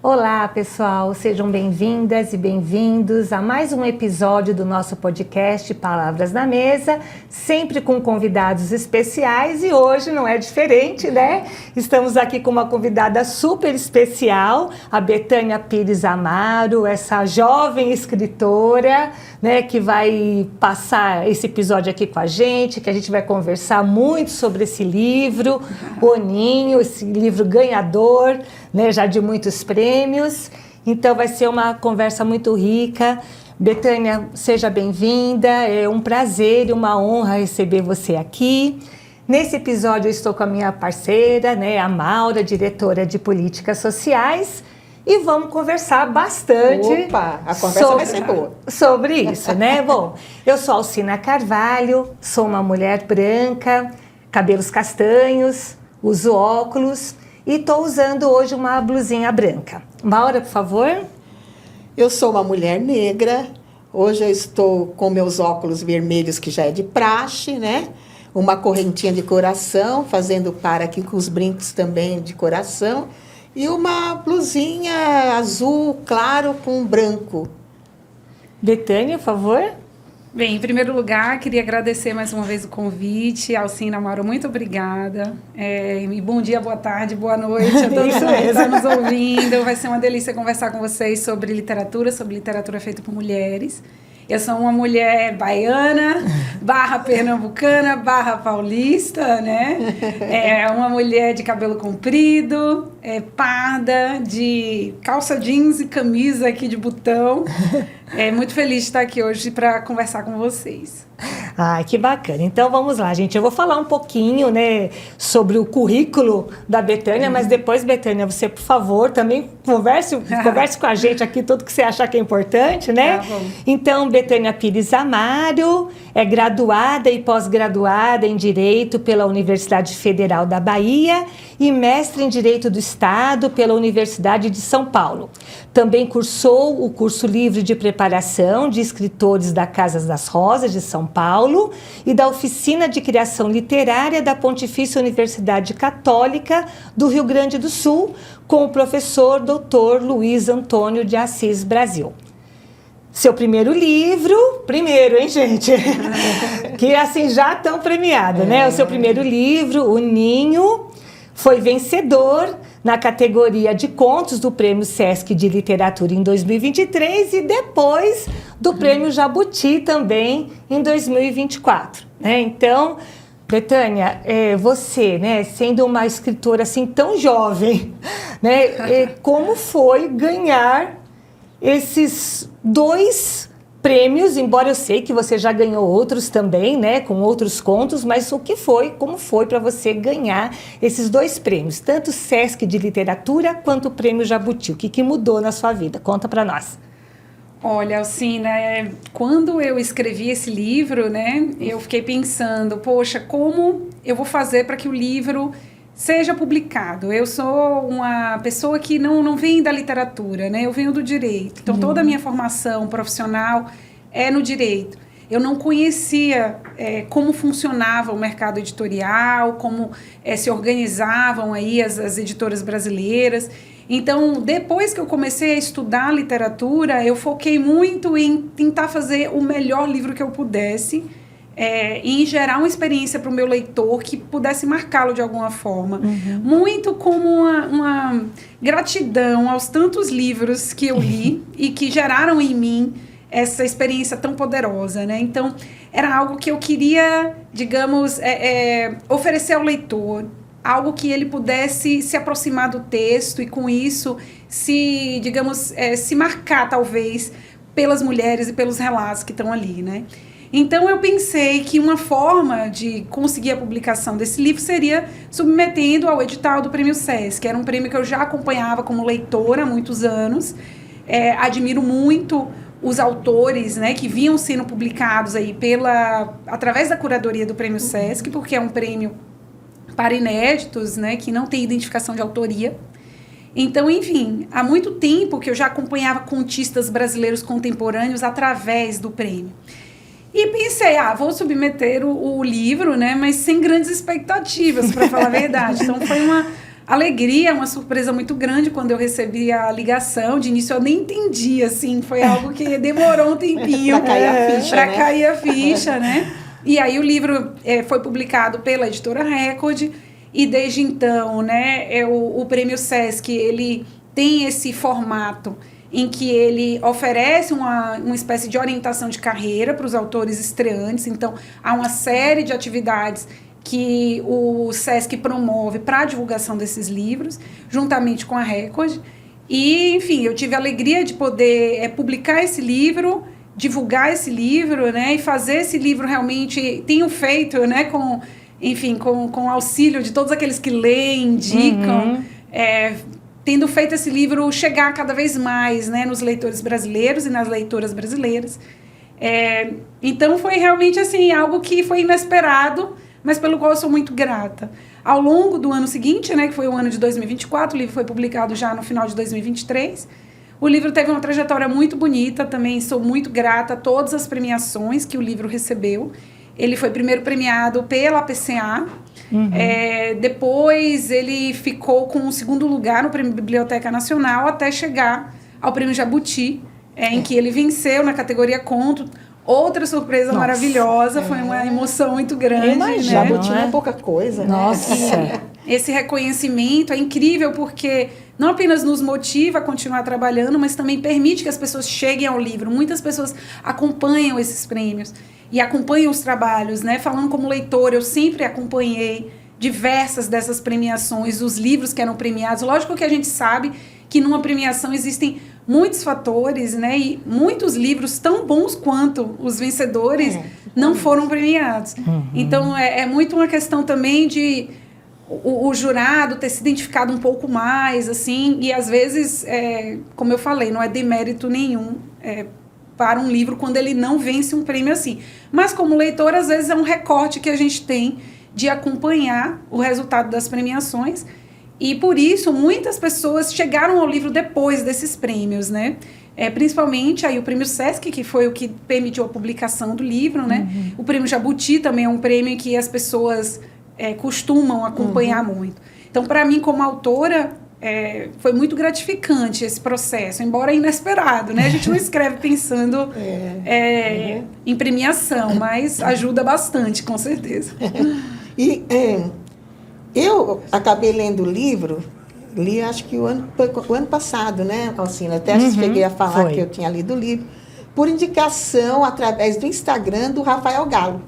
Olá, pessoal, sejam bem-vindas e bem-vindos a mais um episódio do nosso podcast Palavras na Mesa, sempre com convidados especiais e hoje não é diferente, né? Estamos aqui com uma convidada super especial, a Betânia Pires Amaro, essa jovem escritora, né, que vai passar esse episódio aqui com a gente vai conversar muito sobre esse livro, O Ninho, esse livro ganhador, né, já de muitos prêmios. Então vai ser uma conversa muito rica. Betânia, seja bem-vinda, é um prazer e uma honra receber você aqui. Nesse episódio eu estou com a minha parceira, né, a Maura, diretora de Políticas Sociais, e vamos conversar bastante. Opa, a conversa vai ser boa. Sobre isso, né? Bom, eu sou Alcina Carvalho, sou uma mulher branca, cabelos castanhos, uso óculos, e estou usando hoje uma blusinha branca. Maura, por favor. Eu sou uma mulher negra. Hoje eu estou com meus óculos vermelhos, que já é de praxe, né? Uma correntinha de coração, fazendo par aqui com os brincos também de coração. E uma blusinha azul claro com branco. Betânia, por favor. Bem, em primeiro lugar, queria agradecer mais uma vez o convite. Alcina, Amaro, muito obrigada. E bom dia, boa tarde, boa noite a todos que estão nos ouvindo. Vai ser uma delícia conversar com vocês sobre literatura feita por mulheres. Eu sou uma mulher baiana, /pernambucana, /paulista, né? Uma mulher de cabelo comprido, parda, de calça jeans e camisa aqui de botão. Muito feliz de estar aqui hoje para conversar com vocês. Ai, que bacana. Então vamos lá, gente. Eu vou falar um pouquinho, né, sobre o currículo da Betânia, mas depois, Betânia, você, por favor, também converse com a gente aqui tudo que você achar que é importante, né? Tá bom. Então, Betânia Pires Amaro é graduada e pós-graduada em Direito pela Universidade Federal da Bahia e mestre em Direito do Estado pela Universidade de São Paulo. Também cursou o curso livre de preparação de escritores da Casa das Rosas de São Paulo e da Oficina de Criação Literária da Pontifícia Universidade Católica do Rio Grande do Sul, com o professor Dr. Luiz Antônio de Assis Brasil. Seu primeiro livro, hein, gente? Que assim já tão premiado, né? O seu primeiro livro, O Ninho, foi vencedor na categoria de contos do Prêmio Sesc de Literatura em 2023 e depois do Prêmio Jabuti também em 2024. Né? Então, Betânia, você, né, sendo uma escritora assim tão jovem, né, como foi ganhar esses 2 prêmios, embora eu sei que você já ganhou outros também, né, com outros contos, mas como foi para você ganhar esses 2 prêmios, tanto o Sesc de Literatura quanto o Prêmio Jabuti? O que mudou na sua vida? Conta para nós. Olha, Alcina, quando eu escrevi esse livro, né, eu fiquei pensando, poxa, como eu vou fazer para que o livro seja publicado? Eu sou uma pessoa que não vem da literatura, né? Eu venho do direito. Então, toda a minha formação profissional é no direito. Eu não conhecia como funcionava o mercado editorial, como se organizavam aí as editoras brasileiras. Então, depois que eu comecei a estudar literatura, eu foquei muito em tentar fazer o melhor livro que eu pudesse, e em gerar uma experiência para o meu leitor que pudesse marcá-lo de alguma forma. Muito como uma gratidão aos tantos livros que eu li e que geraram em mim essa experiência tão poderosa, né? Então, era algo que eu queria, digamos, oferecer ao leitor, algo que ele pudesse se aproximar do texto e, com isso, se marcar, talvez, pelas mulheres e pelos relatos que estão ali, né? Então, eu pensei que uma forma de conseguir a publicação desse livro seria submetendo ao edital do Prêmio Sesc, que era um prêmio que eu já acompanhava como leitora há muitos anos. Admiro muito os autores, né, que vinham sendo publicados aí através da curadoria do Prêmio Sesc, porque é um prêmio para inéditos, né, que não tem identificação de autoria. Então, enfim, há muito tempo que eu já acompanhava contistas brasileiros contemporâneos através do prêmio. E pensei, vou submeter o livro, né, mas sem grandes expectativas, para falar a verdade. Então, foi alegria, uma surpresa muito grande quando eu recebi a ligação. De início eu nem entendi, assim, foi algo que demorou um tempinho para cair a ficha, para né? cair a ficha, né? E aí o livro foi publicado pela editora Record, e desde então, né, o Prêmio Sesc, ele tem esse formato em que ele oferece uma espécie de orientação de carreira para os autores estreantes. Então, há uma série de atividades que o Sesc promove para a divulgação desses livros, juntamente com a Record. E, enfim, eu tive a alegria de poder publicar esse livro, divulgar esse livro, né, e fazer esse livro realmente, tenho feito, né, com o auxílio de todos aqueles que leem, indicam, tendo feito esse livro chegar cada vez mais, né, nos leitores brasileiros e nas leitoras brasileiras. Então, foi realmente assim, algo que foi inesperado, mas pelo qual eu sou muito grata. Ao longo do ano seguinte, né, que foi o ano de 2024, o livro foi publicado já no final de 2023, o livro teve uma trajetória muito bonita, também sou muito grata a todas as premiações que o livro recebeu. Ele foi primeiro premiado pela PCA, depois ele ficou com o segundo lugar no Prêmio Biblioteca Nacional, até chegar ao Prêmio Jabuti, em que ele venceu na categoria Conto. Outra surpresa maravilhosa, foi uma emoção muito grande. Mas Jabuti não é pouca coisa, né? Nossa! Esse reconhecimento é incrível porque não apenas nos motiva a continuar trabalhando, mas também permite que as pessoas cheguem ao livro. Muitas pessoas acompanham esses prêmios e acompanham os trabalhos, né? Falando como leitora, eu sempre acompanhei diversas dessas premiações, os livros que eram premiados. Lógico que a gente sabe que numa premiação existem muitos fatores, né? E muitos livros tão bons quanto os vencedores não foram premiados. Então, é muito uma questão também de o jurado ter se identificado um pouco mais, assim, e às vezes, como eu falei, não é demérito nenhum para um livro quando ele não vence um prêmio assim. Mas como leitor, às vezes é um recorte que a gente tem de acompanhar o resultado das premiações. E por isso, muitas pessoas chegaram ao livro depois desses prêmios, né? Principalmente aí o Prêmio Sesc, que foi o que permitiu a publicação do livro, né? O Prêmio Jabuti também é um prêmio que as pessoas costumam acompanhar muito. Então, para mim, como autora, foi muito gratificante esse processo, embora inesperado, né? A gente não escreve pensando em premiação, mas ajuda bastante, com certeza. E eu acabei lendo o livro, li acho que o ano passado, né, Alcina? Até cheguei a falar que eu tinha lido o livro, por indicação através do Instagram do Rafael Galo.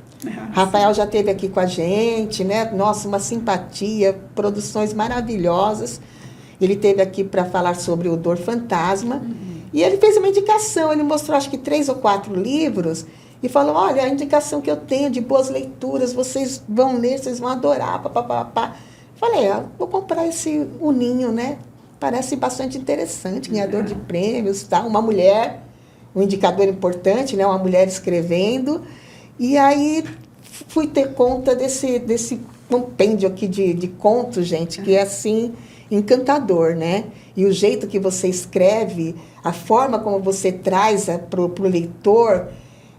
Rafael já esteve aqui com a gente, né? Nossa, uma simpatia, produções maravilhosas. Ele esteve aqui para falar sobre o Dor Fantasma. E ele fez uma indicação, ele mostrou acho que 3 ou 4 livros e falou, olha, a indicação que eu tenho de boas leituras, vocês vão ler, vocês vão adorar, papapá. Falei, vou comprar esse Ninho, né? Parece bastante interessante, ganhador de prêmios, tá? Uma mulher, um indicador importante, né? Uma mulher escrevendo. E aí fui ter conta desse compêndio aqui de contos, gente, que é assim, encantador, né? E o jeito que você escreve, a forma como você traz para o leitor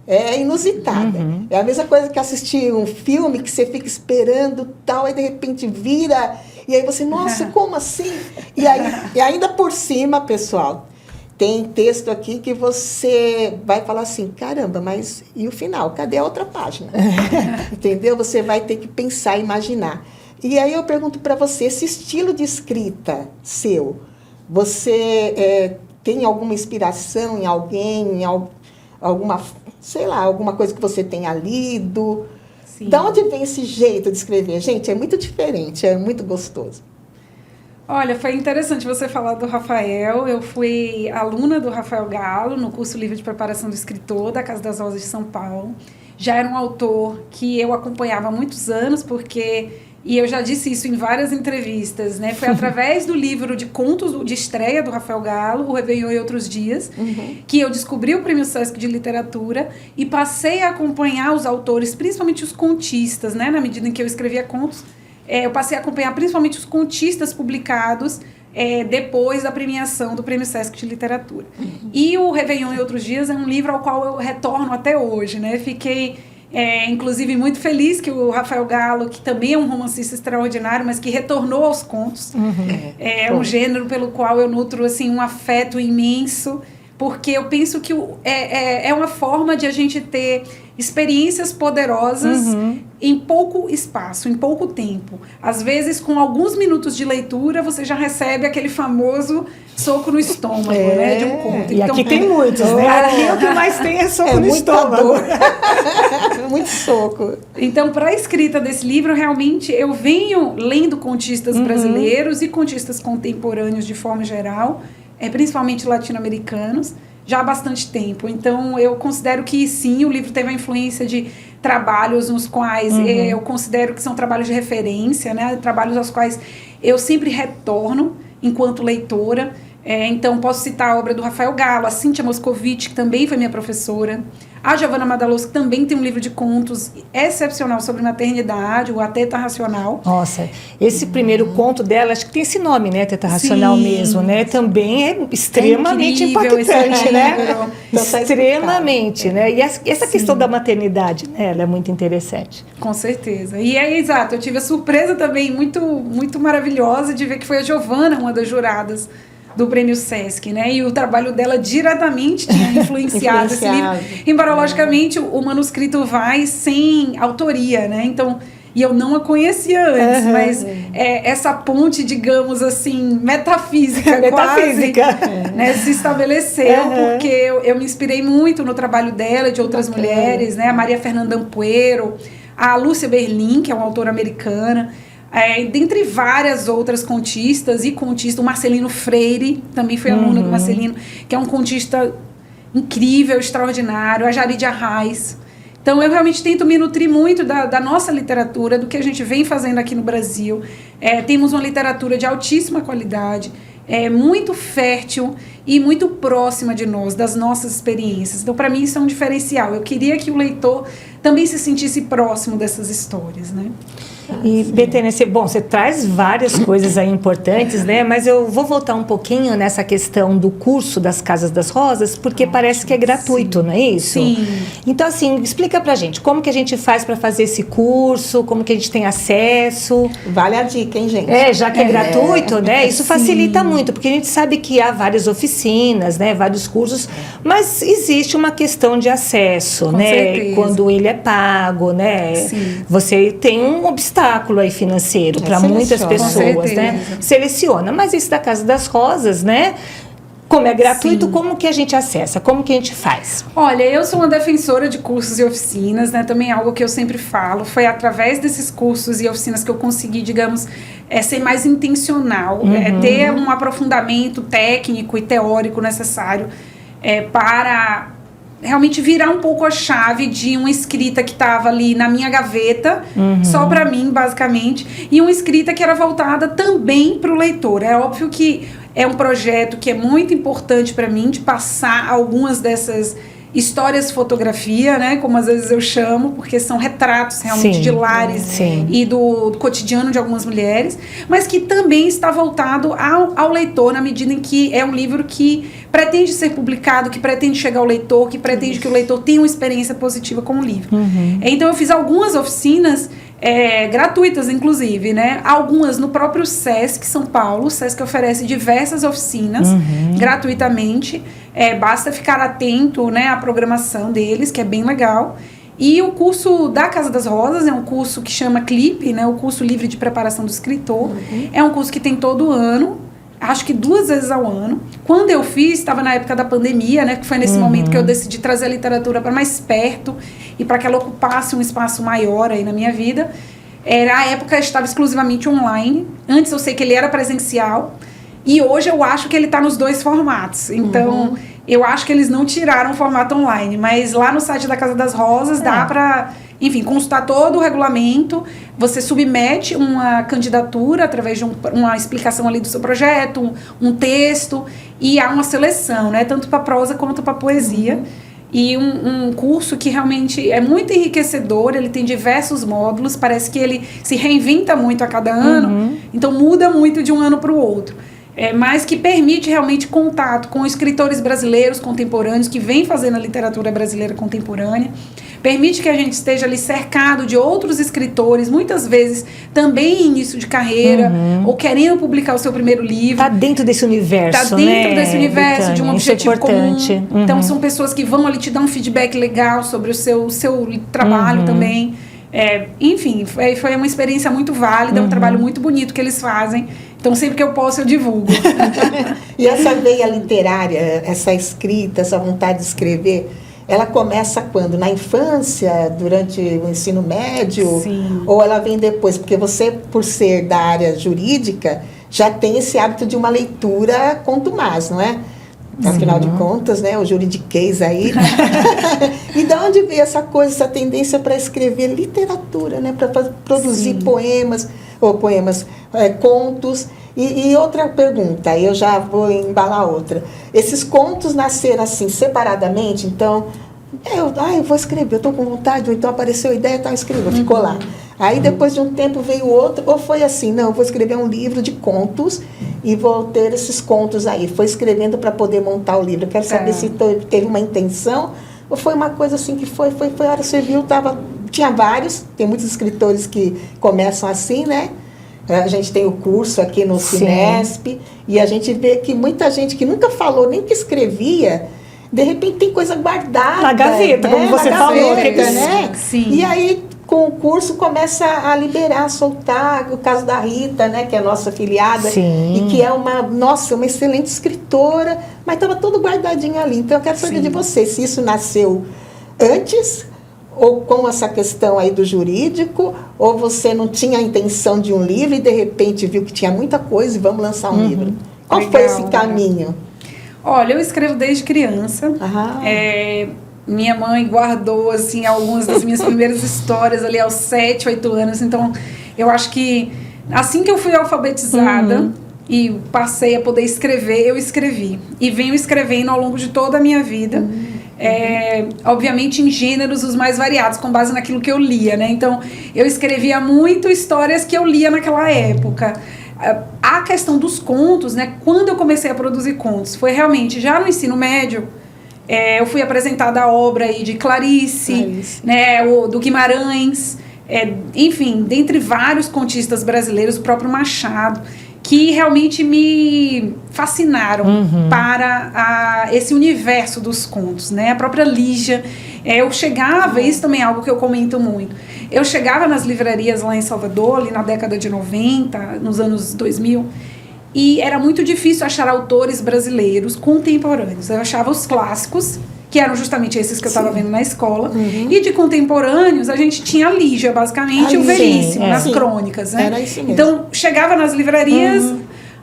é inusitada. É a mesma coisa que assistir um filme que você fica esperando tal, aí de repente vira, e aí você, nossa, como assim? E ainda por cima, pessoal, tem texto aqui que você vai falar assim, caramba, mas e o final? Cadê a outra página? Entendeu? Você vai ter que pensar, imaginar. E aí eu pergunto para você, esse estilo de escrita seu, você tem alguma inspiração em alguém, alguma, sei lá, alguma coisa que você tenha lido? Sim. Da onde vem esse jeito de escrever? Gente, é muito diferente, é muito gostoso. Olha, foi interessante você falar do Rafael. Eu fui aluna do Rafael Galo no curso Livre de Preparação do Escritor da Casa das Rosas de São Paulo. Já era um autor que eu acompanhava há muitos anos, e eu já disse isso em várias entrevistas, né? Foi através do livro de contos de estreia do Rafael Galo, O Réveillon e Outros Dias, que eu descobri o Prêmio Sesc de Literatura e passei a acompanhar os autores, principalmente os contistas, né? Na medida em que eu escrevia contos, eu passei a acompanhar principalmente os contistas publicados depois da premiação do Prêmio Sesc de Literatura. E o Réveillon e Outros Dias é um livro ao qual eu retorno até hoje, né? Fiquei Inclusive, muito feliz que o Rafael Galo, que também é um romancista extraordinário, mas que retornou aos contos. É um gênero pelo qual eu nutro assim, um afeto imenso, porque eu penso que é uma forma de a gente ter experiências poderosas em pouco espaço, em pouco tempo. Às vezes, com alguns minutos de leitura, você já recebe aquele famoso soco no estômago, né, de um conto. E então, aqui tem muitos, né? Aqui o que mais tem é soco no estômago. Muito soco. Então, para a escrita desse livro, realmente, eu venho lendo contistas brasileiros e contistas contemporâneos de forma geral, principalmente latino-americanos, já há bastante tempo. Então, eu considero que, sim, o livro teve a influência de trabalhos nos quais eu considero que são trabalhos de referência, né? Trabalhos aos quais eu sempre retorno enquanto leitora. Então, posso citar a obra do Rafael Galo, a Cíntia Moscovitch, que também foi minha professora, a Giovanna Madaloso, que também tem um livro de contos excepcional sobre maternidade, o A Teta Racional. Nossa, esse primeiro conto dela, acho que tem esse nome, né? Teta Racional mesmo, né? Também é extremamente impactante, né? Extremamente, né? E essa questão da maternidade, né? Ela é muito interessante. Com certeza. E exato, eu tive a surpresa também muito, muito maravilhosa de ver que foi a Giovanna, uma das juradas do Prêmio Sesc, né? E o trabalho dela diretamente tinha influenciado esse livro. Embora, logicamente, o manuscrito vai sem autoria, né? Então, e eu não a conhecia antes, mas essa ponte, digamos assim, metafísica quase, né, se estabeleceu, porque eu me inspirei muito no trabalho dela e de outras mulheres, né? A Maria Fernanda Ampuero, a Lúcia Berlin, que é uma autora americana, dentre várias outras contistas e contistas, o Marcelino Freire, também foi aluna do Marcelino, que é um contista incrível, extraordinário, a Jaride Arraes. Então, eu realmente tento me nutrir muito da nossa literatura, do que a gente vem fazendo aqui no Brasil. Temos uma literatura de altíssima qualidade, muito fértil e muito próxima de nós, das nossas experiências. Então, para mim, isso é um diferencial. Eu queria que o leitor também se sentisse próximo dessas histórias, né? E, Betânia, você traz várias coisas aí importantes, né? Mas eu vou voltar um pouquinho nessa questão do curso das Casas das Rosas, porque parece que é gratuito, não é isso? Sim. Então, assim, explica pra gente, como que a gente faz para fazer esse curso, como que a gente tem acesso? Vale a dica, hein, gente? Já que é gratuito, né? Isso facilita muito, porque a gente sabe que há várias oficinas, né? Vários cursos, mas existe uma questão de acesso, Com né? certeza. Quando ele é pago, né? Sim. Você tem um obstáculo aí financeiro para muitas pessoas, né? Seleciona, mas isso da Casa das Rosas, né? Como é gratuito, Sim. Como que a gente acessa? Como que a gente faz? Olha, eu sou uma defensora de cursos e oficinas, né? Também é algo que eu sempre falo. Foi através desses cursos e oficinas que eu consegui, digamos, ser mais intencional, ter um aprofundamento técnico e teórico necessário para realmente virar um pouco a chave de uma escrita que estava ali na minha gaveta, só para mim, basicamente, e uma escrita que era voltada também para o leitor. É óbvio que é um projeto que é muito importante para mim, de passar algumas dessas histórias fotografia, né, como às vezes eu chamo, porque são retratos realmente de lares e do cotidiano de algumas mulheres, mas que também está voltado ao leitor, na medida em que é um livro que pretende ser publicado, que pretende chegar ao leitor, que pretende que o leitor tenha uma experiência positiva com o livro. Então eu fiz algumas oficinas gratuitas, inclusive, né? Algumas no próprio Sesc São Paulo. O Sesc oferece diversas oficinas gratuitamente. Basta ficar atento, né, à programação deles, que é bem legal. E o curso da Casa das Rosas é um curso que chama CLIP, né? O curso livre de preparação do escritor. É um curso que tem todo ano, acho que 2 vezes ao ano. Quando eu fiz, estava na época da pandemia, né? Que foi nesse momento que eu decidi trazer a literatura para mais perto e para que ela ocupasse um espaço maior aí na minha vida. Na época estava exclusivamente online. Antes eu sei que ele era presencial. E hoje eu acho que ele está nos 2 formatos. Então, eu acho que eles não tiraram o formato online. Mas lá no site da Casa das Rosas dá para, enfim, consultar todo o regulamento. Você submete uma candidatura através de uma explicação ali do seu projeto, um texto. E há uma seleção, né? Tanto para prosa quanto para poesia. E um curso que realmente é muito enriquecedor, ele tem diversos módulos, parece que ele se reinventa muito a cada ano, então muda muito de um ano para o outro. mas que permite realmente contato com escritores brasileiros contemporâneos que vêm fazendo a literatura brasileira contemporânea. Permite que a gente esteja ali cercado de outros escritores, muitas vezes também em início de carreira, ou querendo publicar o seu primeiro livro. Está dentro desse universo, Está dentro desse universo, Betânia? de um Isso é objetivo importante. comum. Então, são pessoas que vão ali te dar um feedback legal sobre o seu trabalho também. Enfim, foi uma experiência muito válida, um trabalho muito bonito que eles fazem. Então, sempre que eu posso, eu divulgo. E essa veia literária, essa escrita, essa vontade de escrever, ela começa quando? Na infância, durante o ensino médio? Sim. Ou ela vem depois? Porque você, por ser da área jurídica, já tem esse hábito de uma leitura contumaz, não é? Afinal de contas, né, o juridiquês aí. E de onde veio essa coisa, essa tendência para escrever literatura, né, para produzir poemas, contos? E outra pergunta, eu já vou embalar outra. Esses contos nasceram assim, separadamente, então, eu vou escrever, eu estou com vontade, ou então apareceu a ideia, tá, escreveu, ficou lá. Aí depois de um tempo veio outro, ou foi assim, não, eu vou escrever um livro de contos e vou ter esses contos aí. Foi escrevendo para poder montar o livro. Eu quero saber se teve uma intenção ou foi uma coisa assim que foi a hora que você viu, tinha vários, tem muitos escritores que começam assim, né? A gente tem o curso aqui no Cinesp e a gente vê que muita gente que nunca falou nem que escrevia, de repente tem coisa guardada. Na gaveta, né? como você falou. Né? Sim. E aí, com o curso, começa a liberar, a soltar. O caso da Rita, né, que é a nossa afiliada, e que é uma excelente escritora, mas estava tudo guardadinho ali. Então, eu quero saber de você, se isso nasceu antes, ou com essa questão aí do jurídico, ou você não tinha a intenção de um livro e, de repente, viu que tinha muita coisa e vamos lançar um livro. Qual foi esse caminho? Olha, eu escrevo desde criança. Minha mãe guardou, assim, algumas das minhas primeiras histórias ali aos 7, 8 anos. Então, eu acho que assim que eu fui alfabetizada e passei a poder escrever, eu escrevi. E venho escrevendo ao longo de toda a minha vida. Obviamente em gêneros os mais variados, com base naquilo que eu lia, né? Então, eu escrevia muito histórias que eu lia naquela época. A questão dos contos, né? Quando eu comecei a produzir contos, foi realmente já no ensino médio. Eu fui apresentada a obra aí de Clarice. Né, do Guimarães, enfim, dentre vários contistas brasileiros, o próprio Machado, que realmente me fascinaram para esse universo dos contos, né? A própria Lígia. Eu chegava, isso também é algo que eu comento muito, eu chegava nas livrarias lá em Salvador, ali na década de 90, nos anos 2000, e era muito difícil achar autores brasileiros contemporâneos. Eu achava os clássicos, que eram justamente esses que eu estava vendo na escola, e de contemporâneos a gente tinha a Lígia, basicamente, e o Veríssimo, nas crônicas, né? Era isso mesmo. Então, chegava nas livrarias,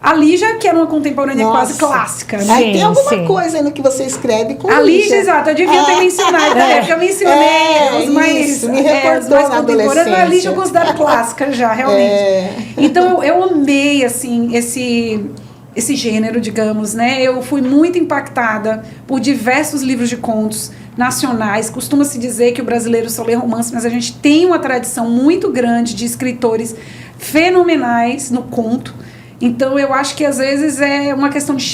a Lígia, que era uma contemporânea quase clássica. Né? Aí tem alguma coisa aí no que você escreve com a Lígia, exato, eu devia ter mencionado, porque eu mencionei os mais, me recordou os mais contemporâneos, mas a Lígia eu considero clássica já, realmente. Então, eu amei, assim, esse gênero, digamos, né? Eu fui muito impactada por diversos livros de contos nacionais. Costuma-se dizer que o brasileiro só lê romance, mas a gente tem uma tradição muito grande de escritores fenomenais no conto. Então, eu acho que às vezes é uma questão de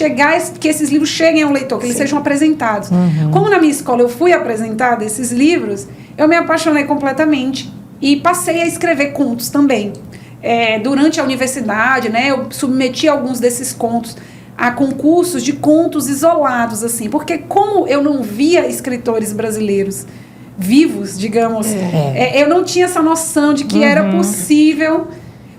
que esses livros cheguem ao leitor, que eles sejam apresentados. Como na minha escola eu fui apresentada esses livros, eu me apaixonei completamente e passei a escrever contos também. Durante a universidade, né, eu submeti alguns desses contos a concursos de contos isolados, assim, porque como eu não via escritores brasileiros vivos, digamos, eu não tinha essa noção de que era possível.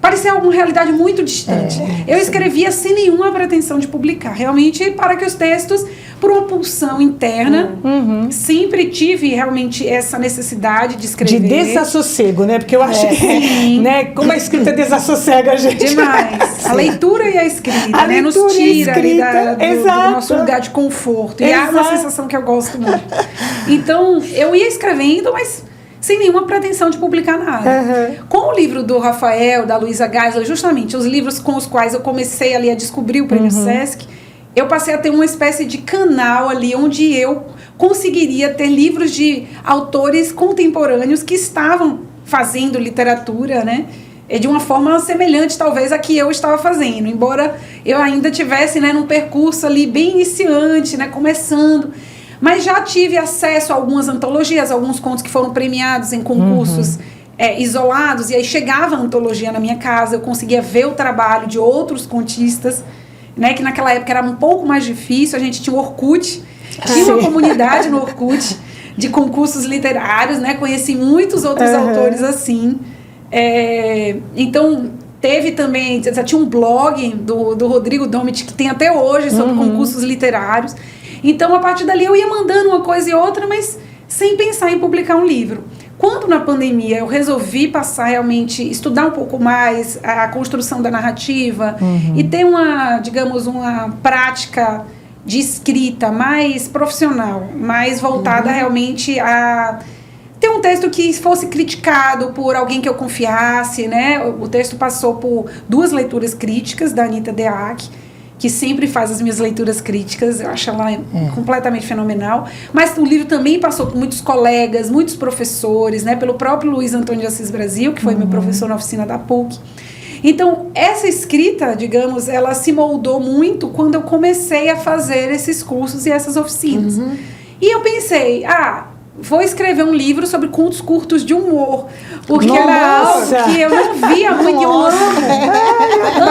Parecia uma realidade muito distante. Eu escrevia sem nenhuma pretensão de publicar, realmente para que os textos, por uma pulsão interna, sempre tive realmente essa necessidade de escrever. De desassossego, né? Porque eu acho que, né, como a escrita desassossega a gente. Demais. A leitura e a escrita, né? Nos tira ali do nosso lugar de conforto. E é uma sensação que eu gosto muito. Então, eu ia escrevendo, mas sem nenhuma pretensão de publicar nada. Com o livro do Rafael, da Luísa Geisler, justamente os livros com os quais eu comecei ali a descobrir o Prêmio Sesc, eu passei a ter uma espécie de canal ali onde eu conseguiria ter livros de autores contemporâneos que estavam fazendo literatura, né? de uma forma semelhante, talvez, a que eu estava fazendo. Embora eu ainda tivesse, né, num percurso ali bem iniciante, né, começando. Mas já tive acesso a algumas antologias, alguns contos que foram premiados em concursos isolados. E aí chegava a antologia na minha casa, eu conseguia ver o trabalho de outros contistas, né, que naquela época era um pouco mais difícil. A gente tinha o Orkut, tinha uma comunidade no Orkut de concursos literários, né? Conheci muitos outros autores assim. Então, teve também, tinha um blog do Rodrigo Domit, que tem até hoje, sobre concursos literários. Então, a partir dali, eu ia mandando uma coisa e outra, mas sem pensar em publicar um livro. Quando, na pandemia, eu resolvi passar realmente, estudar um pouco mais a construção da narrativa e ter uma, digamos, uma prática de escrita mais profissional, mais voltada realmente a ter um texto que fosse criticado por alguém que eu confiasse, né? O texto passou por 2 leituras críticas da Anita Deac, que sempre faz as minhas leituras críticas, eu acho ela completamente fenomenal. Mas o livro também passou por muitos colegas, muitos professores, né? Pelo próprio Luiz Antônio de Assis Brasil, que foi meu professor na oficina da PUC. Então, essa escrita, digamos, ela se moldou muito quando eu comecei a fazer esses cursos e essas oficinas. E eu pensei, vou escrever um livro sobre contos curtos de humor, porque era algo que eu não via muito e eu amo.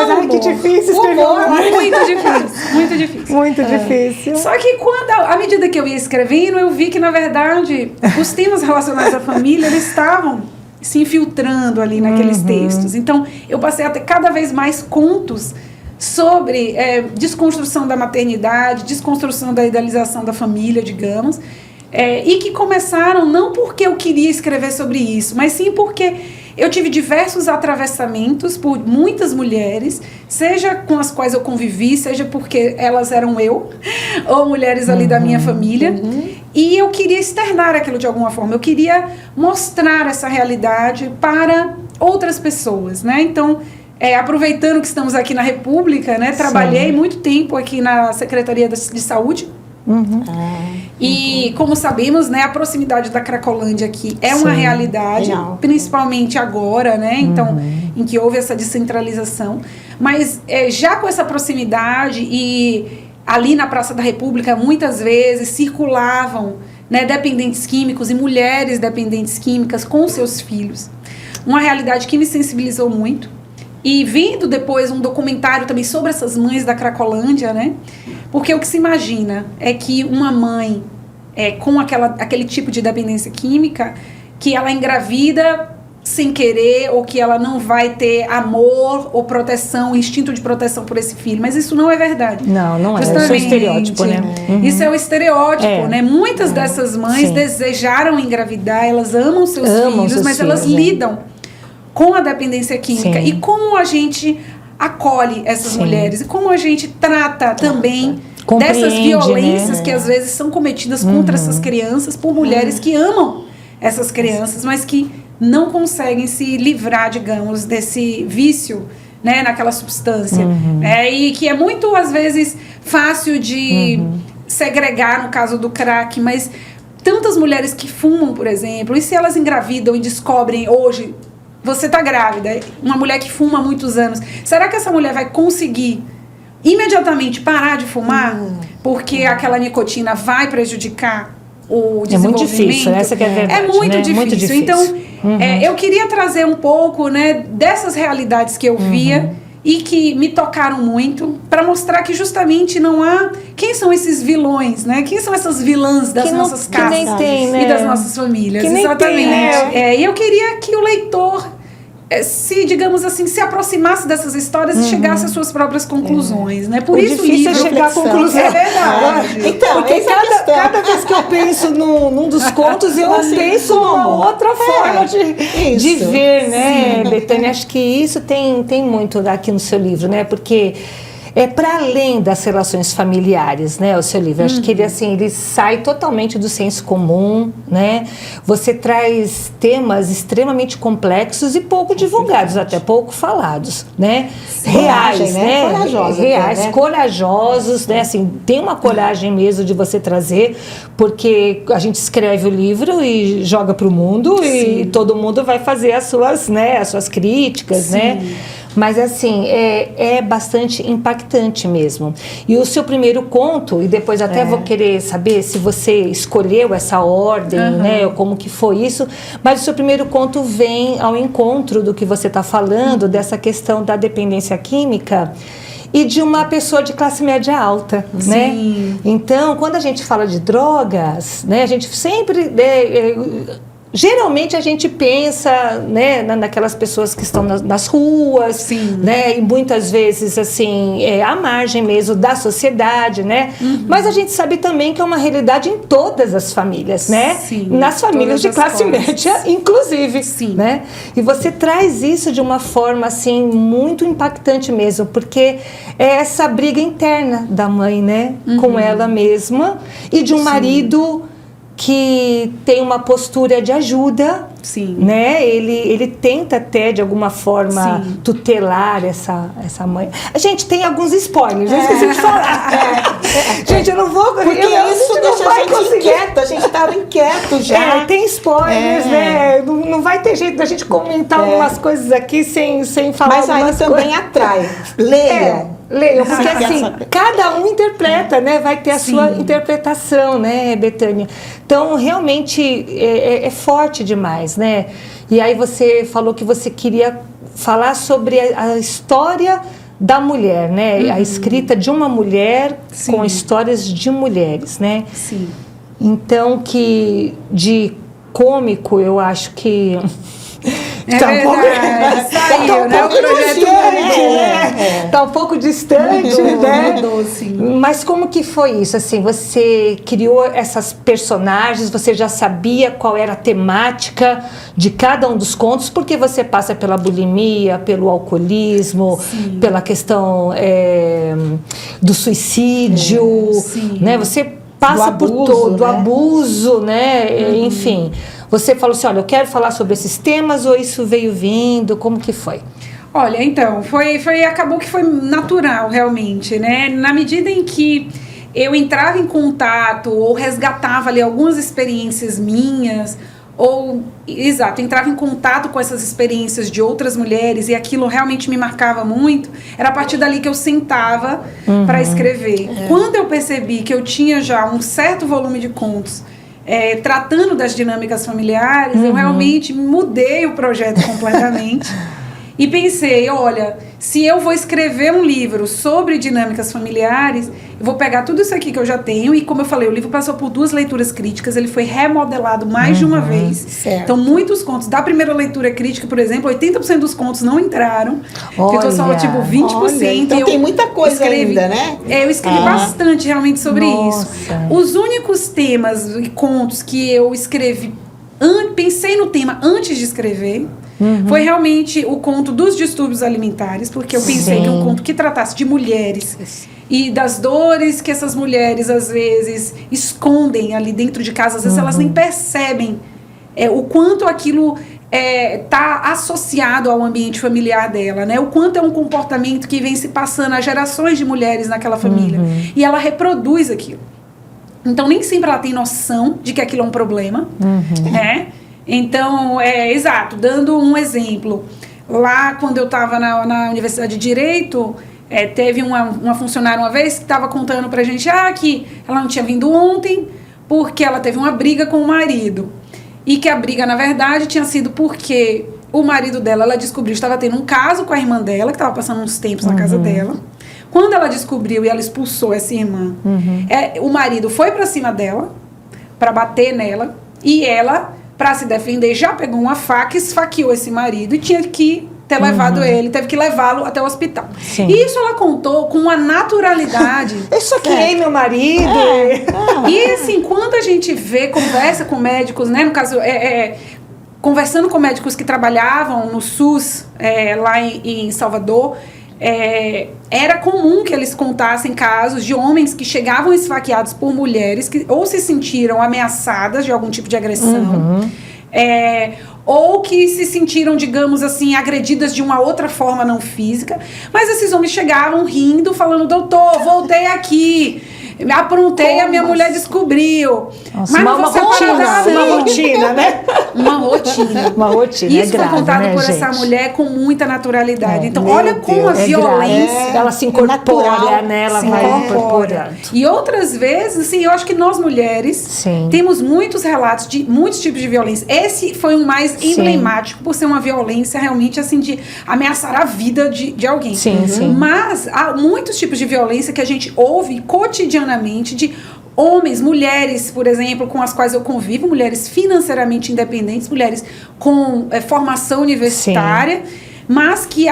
Mas que difícil escrever humor. Muito difícil. Muito difícil. Só que à medida que eu ia escrevendo, eu vi que, na verdade, os temas relacionados à família, eles estavam se infiltrando ali naqueles textos. Então, eu passei a ter cada vez mais contos sobre desconstrução da maternidade, desconstrução da idealização da família, digamos, e que começaram não porque eu queria escrever sobre isso, mas sim porque eu tive diversos atravessamentos por muitas mulheres, seja com as quais eu convivi, seja porque elas eram eu, ou mulheres ali da minha família, e eu queria externar aquilo de alguma forma, eu queria mostrar essa realidade para outras pessoas, né? Então, aproveitando que estamos aqui na República, né, trabalhei muito tempo aqui na Secretaria de Saúde, e como sabemos, né, a proximidade da Cracolândia aqui é uma realidade, principalmente agora, né, então, em que houve essa descentralização, mas já com essa proximidade e ali na Praça da República muitas vezes circulavam, né, dependentes químicos e mulheres dependentes químicas com seus filhos, uma realidade que me sensibilizou muito. E vendo depois um documentário também sobre essas mães da Cracolândia, né? Porque o que se imagina é que uma mãe com aquele tipo de dependência química, que ela engravida sem querer, ou que ela não vai ter amor ou proteção, instinto de proteção por esse filho. Mas isso não é verdade. Não é. Isso é o estereótipo, né? Isso é o estereótipo, né? Muitas dessas mães desejaram engravidar, elas amam seus filhos, mas elas lidam com a dependência química. E como a gente acolhe essas mulheres e como a gente trata também dessas violências, né, que às vezes são cometidas contra essas crianças por mulheres que amam essas crianças, mas que não conseguem se livrar, digamos, desse vício, né, naquela substância. E que é muito, às vezes, fácil de segregar no caso do crack, mas tantas mulheres que fumam, por exemplo, e se elas engravidam e descobrem hoje, você está grávida, uma mulher que fuma há muitos anos, será que essa mulher vai conseguir imediatamente parar de fumar? Porque aquela nicotina vai prejudicar o desenvolvimento? É muito difícil, essa que é a verdade. É muito difícil. Então, eu queria trazer um pouco, né, dessas realidades que eu via e que me tocaram muito, para mostrar que justamente não há... Quem são esses vilões, né? Quem são essas vilãs das nossas casas e das nossas famílias? Exatamente. E eu queria que o leitor se, digamos assim, se aproximasse dessas histórias e chegasse às suas próprias conclusões, né? Por isso difícil é chegar à conclusão. É verdade. Então, porque cada vez que eu penso num dos contos, eu penso numa outra forma de ver, né, Bethânia? Acho que isso tem muito aqui no seu livro, né? Porque é para além das relações familiares, né, o seu livro. Acho que ele, assim, ele sai totalmente do senso comum, né? Você traz temas extremamente complexos e pouco divulgados, até pouco falados, né? Reais, né? Corajosos, reais, né? corajosos, né? Assim, tem uma coragem mesmo de você trazer, porque a gente escreve o livro e joga para o mundo e todo mundo vai fazer as suas, né, as suas críticas, né? Mas, assim, é bastante impactante mesmo. E o seu primeiro conto, e depois até vou querer saber se você escolheu essa ordem, né, ou como que foi isso, mas o seu primeiro conto vem ao encontro do que você está falando, dessa questão da dependência química e de uma pessoa de classe média alta, né? Então, quando a gente fala de drogas, né, a gente sempre... geralmente a gente pensa, né, naquelas pessoas que estão nas ruas, né, e muitas vezes, assim, à margem mesmo da sociedade, né? Mas a gente sabe também que é uma realidade em todas as famílias, né? Nas famílias de classe média, inclusive, né? E você traz isso de uma forma, assim, muito impactante mesmo, porque é essa briga interna da mãe, né, com ela mesma e de um marido que tem uma postura de ajuda, né? Ele tenta até, de alguma forma, tutelar essa mãe. A gente tem alguns spoilers, eu esqueci de falar. Gente, eu não vou... Porque isso deixa a gente inquieto, a gente estava inquieto já. Tem spoilers, né? Não vai ter jeito da gente comentar algumas coisas aqui sem falar. Mas aí também atrai. Leiam, porque assim, cada um interpreta, né? Vai ter a sua interpretação, né, Bethânia? Então, realmente, é forte demais, né? E aí você falou que você queria falar sobre a história da mulher, né? A escrita de uma mulher com histórias de mulheres, né? Então, que de cômico, eu acho que... Tá um pouco, saiu, né? O projeto né? Tá um pouco distante, né? Mudou, sim. Mas como que foi isso? Assim, você criou essas personagens, você já sabia qual era a temática de cada um dos contos, porque você passa pela bulimia, pelo alcoolismo, pela questão do suicídio, né? Você passa por todo o abuso, né? Enfim, você falou assim, olha, eu quero falar sobre esses temas, ou isso veio vindo, como que foi? Olha, então, acabou que foi natural, realmente, né? Na medida em que eu entrava em contato ou resgatava ali algumas experiências minhas, entrava em contato com essas experiências de outras mulheres e aquilo realmente me marcava muito, era a partir dali que eu sentava para escrever. Quando eu percebi que eu tinha já um certo volume de contos tratando das dinâmicas familiares, eu realmente mudei o projeto completamente. E pensei, olha, se eu vou escrever um livro sobre dinâmicas familiares, eu vou pegar tudo isso aqui que eu já tenho, e como eu falei, o livro passou por 2 leituras críticas, ele foi remodelado mais de uma vez. Certo. Então, muitos contos da primeira leitura crítica, por exemplo, 80% dos contos não entraram. Ficou só, tipo, 20%. Olha, então tem muita coisa ainda, né? Eu escrevi bastante, realmente, sobre isso. Os únicos temas e contos que eu escrevi, pensei no tema antes de escrever, foi realmente o conto dos distúrbios alimentares, porque eu pensei que é um conto que tratasse de mulheres e das dores que essas mulheres, às vezes, escondem ali dentro de casa. Às vezes elas nem percebem o quanto aquilo está associado ao ambiente familiar dela, né? O quanto é um comportamento que vem se passando a gerações de mulheres naquela família. E ela reproduz aquilo. Então, nem sempre ela tem noção de que aquilo é um problema, né? Então, exato, dando um exemplo, lá quando eu estava na Universidade de Direito, teve uma funcionária uma vez que estava contando pra gente que ela não tinha vindo ontem porque ela teve uma briga com o marido. E que a briga, na verdade, tinha sido porque o marido dela, ela descobriu, estava tendo um caso com a irmã dela, que estava passando uns tempos na casa dela. Quando ela descobriu e ela expulsou essa irmã, o marido foi pra cima dela, pra bater nela, e ela, pra se defender, já pegou uma faca e esfaqueou esse marido e tinha que ter levado ele, teve que levá-lo até o hospital. E isso ela contou com uma naturalidade. Eu soquei meu marido. E assim, quando a gente conversa com médicos, né, no caso, conversando com médicos que trabalhavam no SUS, lá em Salvador, era comum que eles contassem casos de homens que chegavam esfaqueados por mulheres que ou se sentiram ameaçadas de algum tipo de agressão, ou que se sentiram, digamos assim, agredidas de uma outra forma não física, mas esses homens chegavam rindo, falando: doutor, voltei aqui, me aprontei, a minha mulher descobriu. Nossa, mas uma rotina, né? Uma rotina. Uma rotina. Isso foi grave, contado né, por gente? essa mulher com muita naturalidade. Então, Meu olha como a Deus, violência... Ela se incorpora, natural, né? Ela se vai incorpora. incorporando. E outras vezes, assim, eu acho que nós mulheres Sim. temos muitos relatos de muitos tipos de violência. Esse foi o mais Sim. emblemático por ser uma violência realmente assim de ameaçar a vida de alguém. Sim, sim. Mas há muitos tipos de violência que a gente ouve cotidianamente de homens, mulheres, por exemplo, com as quais eu convivo, mulheres financeiramente independentes, mulheres com formação universitária, mas que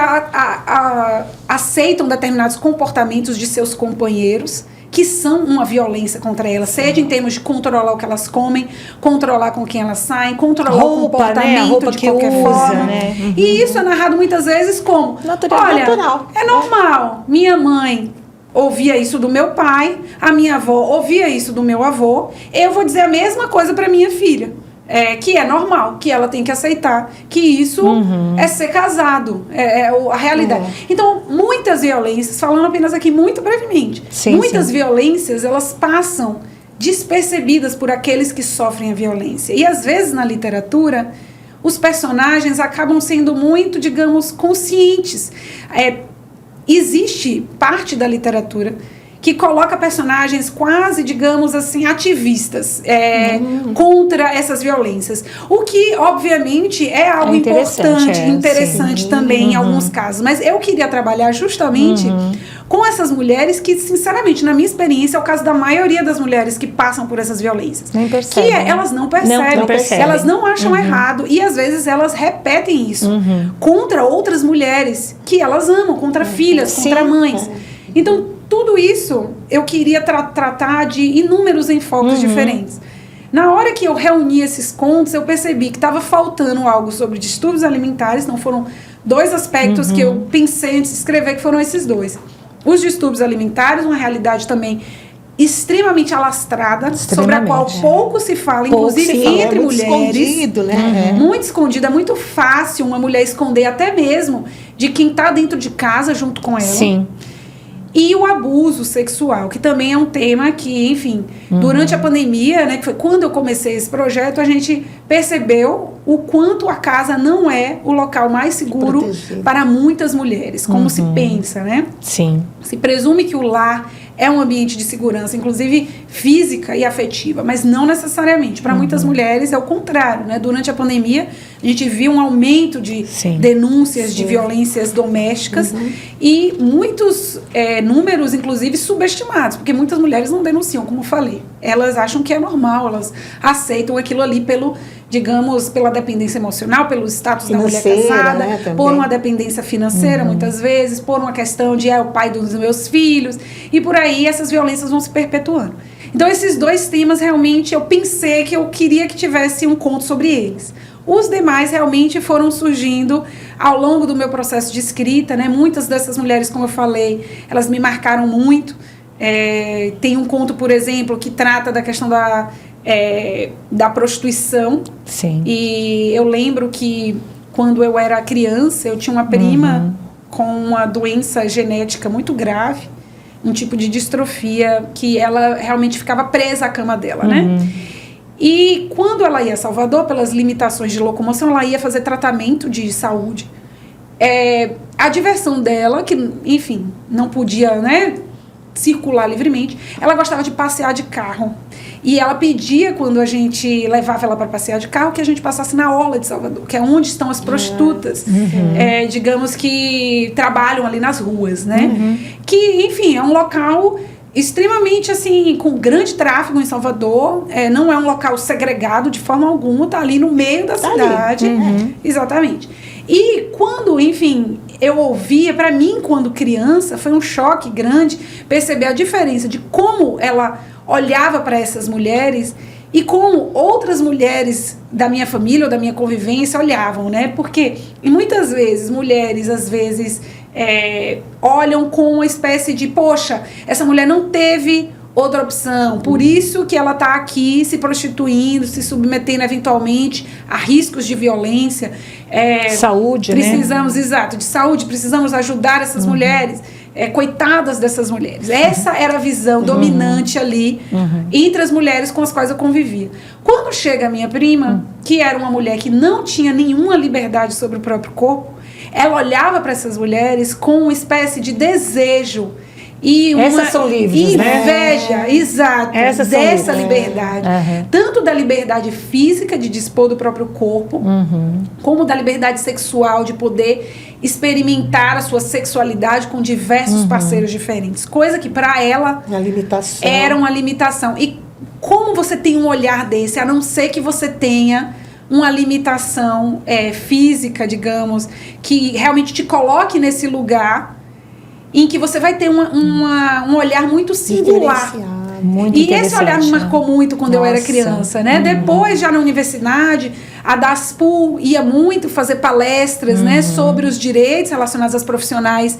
aceitam determinados comportamentos de seus companheiros, que são uma violência contra elas, seja em termos de controlar o que elas comem, controlar com quem elas saem, controlar o comportamento, né? A roupa de que qualquer usa, forma. né? E isso é narrado muitas vezes como: olha, natural. é normal, minha mãe ouvia isso do meu pai, a minha avó ouvia isso do meu avô, eu vou dizer a mesma coisa para minha filha. Que é normal, que ela tem que aceitar que isso é ser casado, a realidade. Então, muitas violências, falando apenas aqui muito brevemente, muitas violências, elas passam despercebidas por aqueles que sofrem a violência. E às vezes na literatura, os personagens acabam sendo muito, digamos, conscientes. Existe parte da literatura que coloca personagens quase, digamos assim, ativistas contra essas violências. O que, obviamente, é algo interessante também em alguns casos. Mas eu queria trabalhar justamente com essas mulheres que, sinceramente, na minha experiência, é o caso da maioria das mulheres que passam por essas violências. Nem percebem. Elas não percebem. Não percebem. Elas não acham errado. E, às vezes, elas repetem isso contra outras mulheres que elas amam, contra filhas, contra mães. Então, tudo isso eu queria tratar de inúmeros enfoques diferentes. Na hora que eu reuni esses contos, eu percebi que estava faltando algo sobre distúrbios alimentares. Não foram dois aspectos que eu pensei antes de escrever, que foram esses dois. Os distúrbios alimentares, uma realidade também extremamente alastrada, sobre a qual pouco se fala, inclusive entre mulheres. Escondido, né? Muito escondido. É muito fácil uma mulher esconder até mesmo de quem está dentro de casa junto com ela. Sim. E o abuso sexual, que também é um tema que, enfim, durante a pandemia, né, que foi quando eu comecei esse projeto, a gente percebeu o quanto a casa não é o local mais seguro para muitas mulheres, como se pensa, né? Sim. Se presume que o lar é um ambiente de segurança, inclusive física e afetiva, mas não necessariamente. Para muitas mulheres é o contrário, né? Durante a pandemia, a gente viu um aumento de denúncias de violências domésticas e muitos números, inclusive, subestimados, porque muitas mulheres não denunciam, como eu falei. Elas acham que é normal, elas aceitam aquilo ali pela dependência emocional, pelo status financeira, da mulher casada, né, por uma dependência financeira, muitas vezes, por uma questão de o pai dos meus filhos, e por aí essas violências vão se perpetuando. Então, esses dois temas, realmente, eu pensei que eu queria que tivesse um conto sobre eles. Os demais, realmente, foram surgindo ao longo do meu processo de escrita, né? Muitas dessas mulheres, como eu falei, elas me marcaram muito. Tem um conto, por exemplo, que trata da questão da prostituição. Sim. E eu lembro que quando eu era criança, eu tinha uma prima com uma doença genética muito grave, um tipo de distrofia que ela realmente ficava presa à cama dela, né? E quando ela ia a Salvador, pelas limitações de locomoção, ela ia fazer tratamento de saúde. A diversão dela, que, enfim, não podia, né, circular livremente, ela gostava de passear de carro. E ela pedia, quando a gente levava ela para passear de carro, que a gente passasse na orla de Salvador, que é onde estão as prostitutas, digamos que trabalham ali nas ruas, né? Que, enfim, é um local extremamente, assim, com grande tráfego em Salvador, não é um local segregado de forma alguma, tá ali no meio da cidade. Exatamente. E quando, enfim, eu ouvia, para mim, quando criança, foi um choque grande perceber a diferença de como ela olhava para essas mulheres e como outras mulheres da minha família ou da minha convivência olhavam, né? Porque muitas vezes mulheres, às vezes, olham com uma espécie de, poxa, essa mulher não teve outra opção, por isso que ela está aqui se prostituindo, se submetendo eventualmente a riscos de violência. Saúde, precisamos, né? Exato, de saúde, precisamos ajudar essas mulheres, coitadas dessas mulheres. Essa era a visão dominante ali entre as mulheres com as quais eu convivia. Quando chega a minha prima, que era uma mulher que não tinha nenhuma liberdade sobre o próprio corpo, ela olhava para essas mulheres com uma espécie de desejo e essas são livres, inveja, né? Exato, essas dessa liberdade. Tanto da liberdade física de dispor do próprio corpo, como da liberdade sexual de poder experimentar a sua sexualidade com diversos parceiros diferentes. Coisa que para ela era uma limitação. E como você tem um olhar desse, a não ser que você tenha uma limitação física, que realmente te coloque nesse lugar em que você vai ter um olhar muito singular. Muito e esse olhar me marcou muito quando eu era criança, né? Depois, já na universidade, a DASPU ia muito fazer palestras, né, sobre os direitos relacionados aos profissionais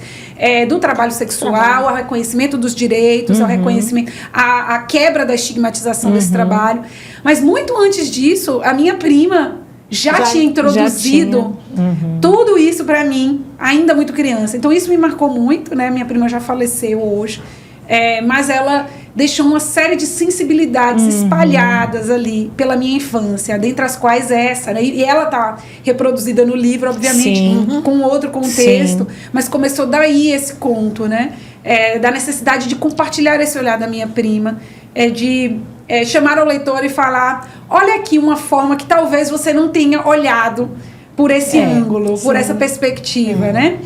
do trabalho sexual, ao reconhecimento dos direitos, ao reconhecimento, a quebra da estigmatização desse trabalho. Mas muito antes disso, a minha prima já tinha introduzido tudo isso para mim, ainda muito criança. Então isso me marcou muito, né? Minha prima já faleceu hoje, mas ela deixou uma série de sensibilidades espalhadas ali pela minha infância, dentre as quais essa, né? E ela tá reproduzida no livro, obviamente, com outro contexto, mas começou daí esse conto, né? Da necessidade de compartilhar esse olhar da minha prima, de chamar o leitor e falar, olha aqui uma forma que talvez você não tenha olhado por esse ângulo, por essa perspectiva, né?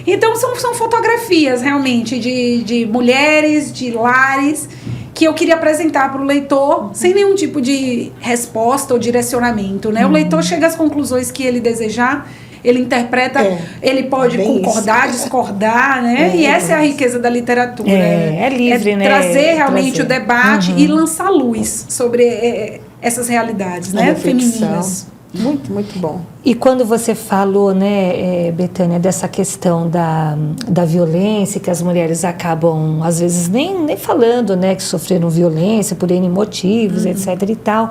Então são fotografias realmente de mulheres, de lares, que eu queria apresentar para o leitor sem nenhum tipo de resposta ou direcionamento, né? O leitor chega às conclusões que ele desejar, ele interpreta, ele pode concordar, discordar, né? E essa é a riqueza da literatura. É livre, né? Trazer realmente o debate e lançar luz sobre essas realidades, né? Femininas. Muito, muito bom. E quando você falou, né, Betânia, dessa questão da violência, que as mulheres acabam, às vezes, nem falando, né, que sofreram violência por N motivos, etc. e tal,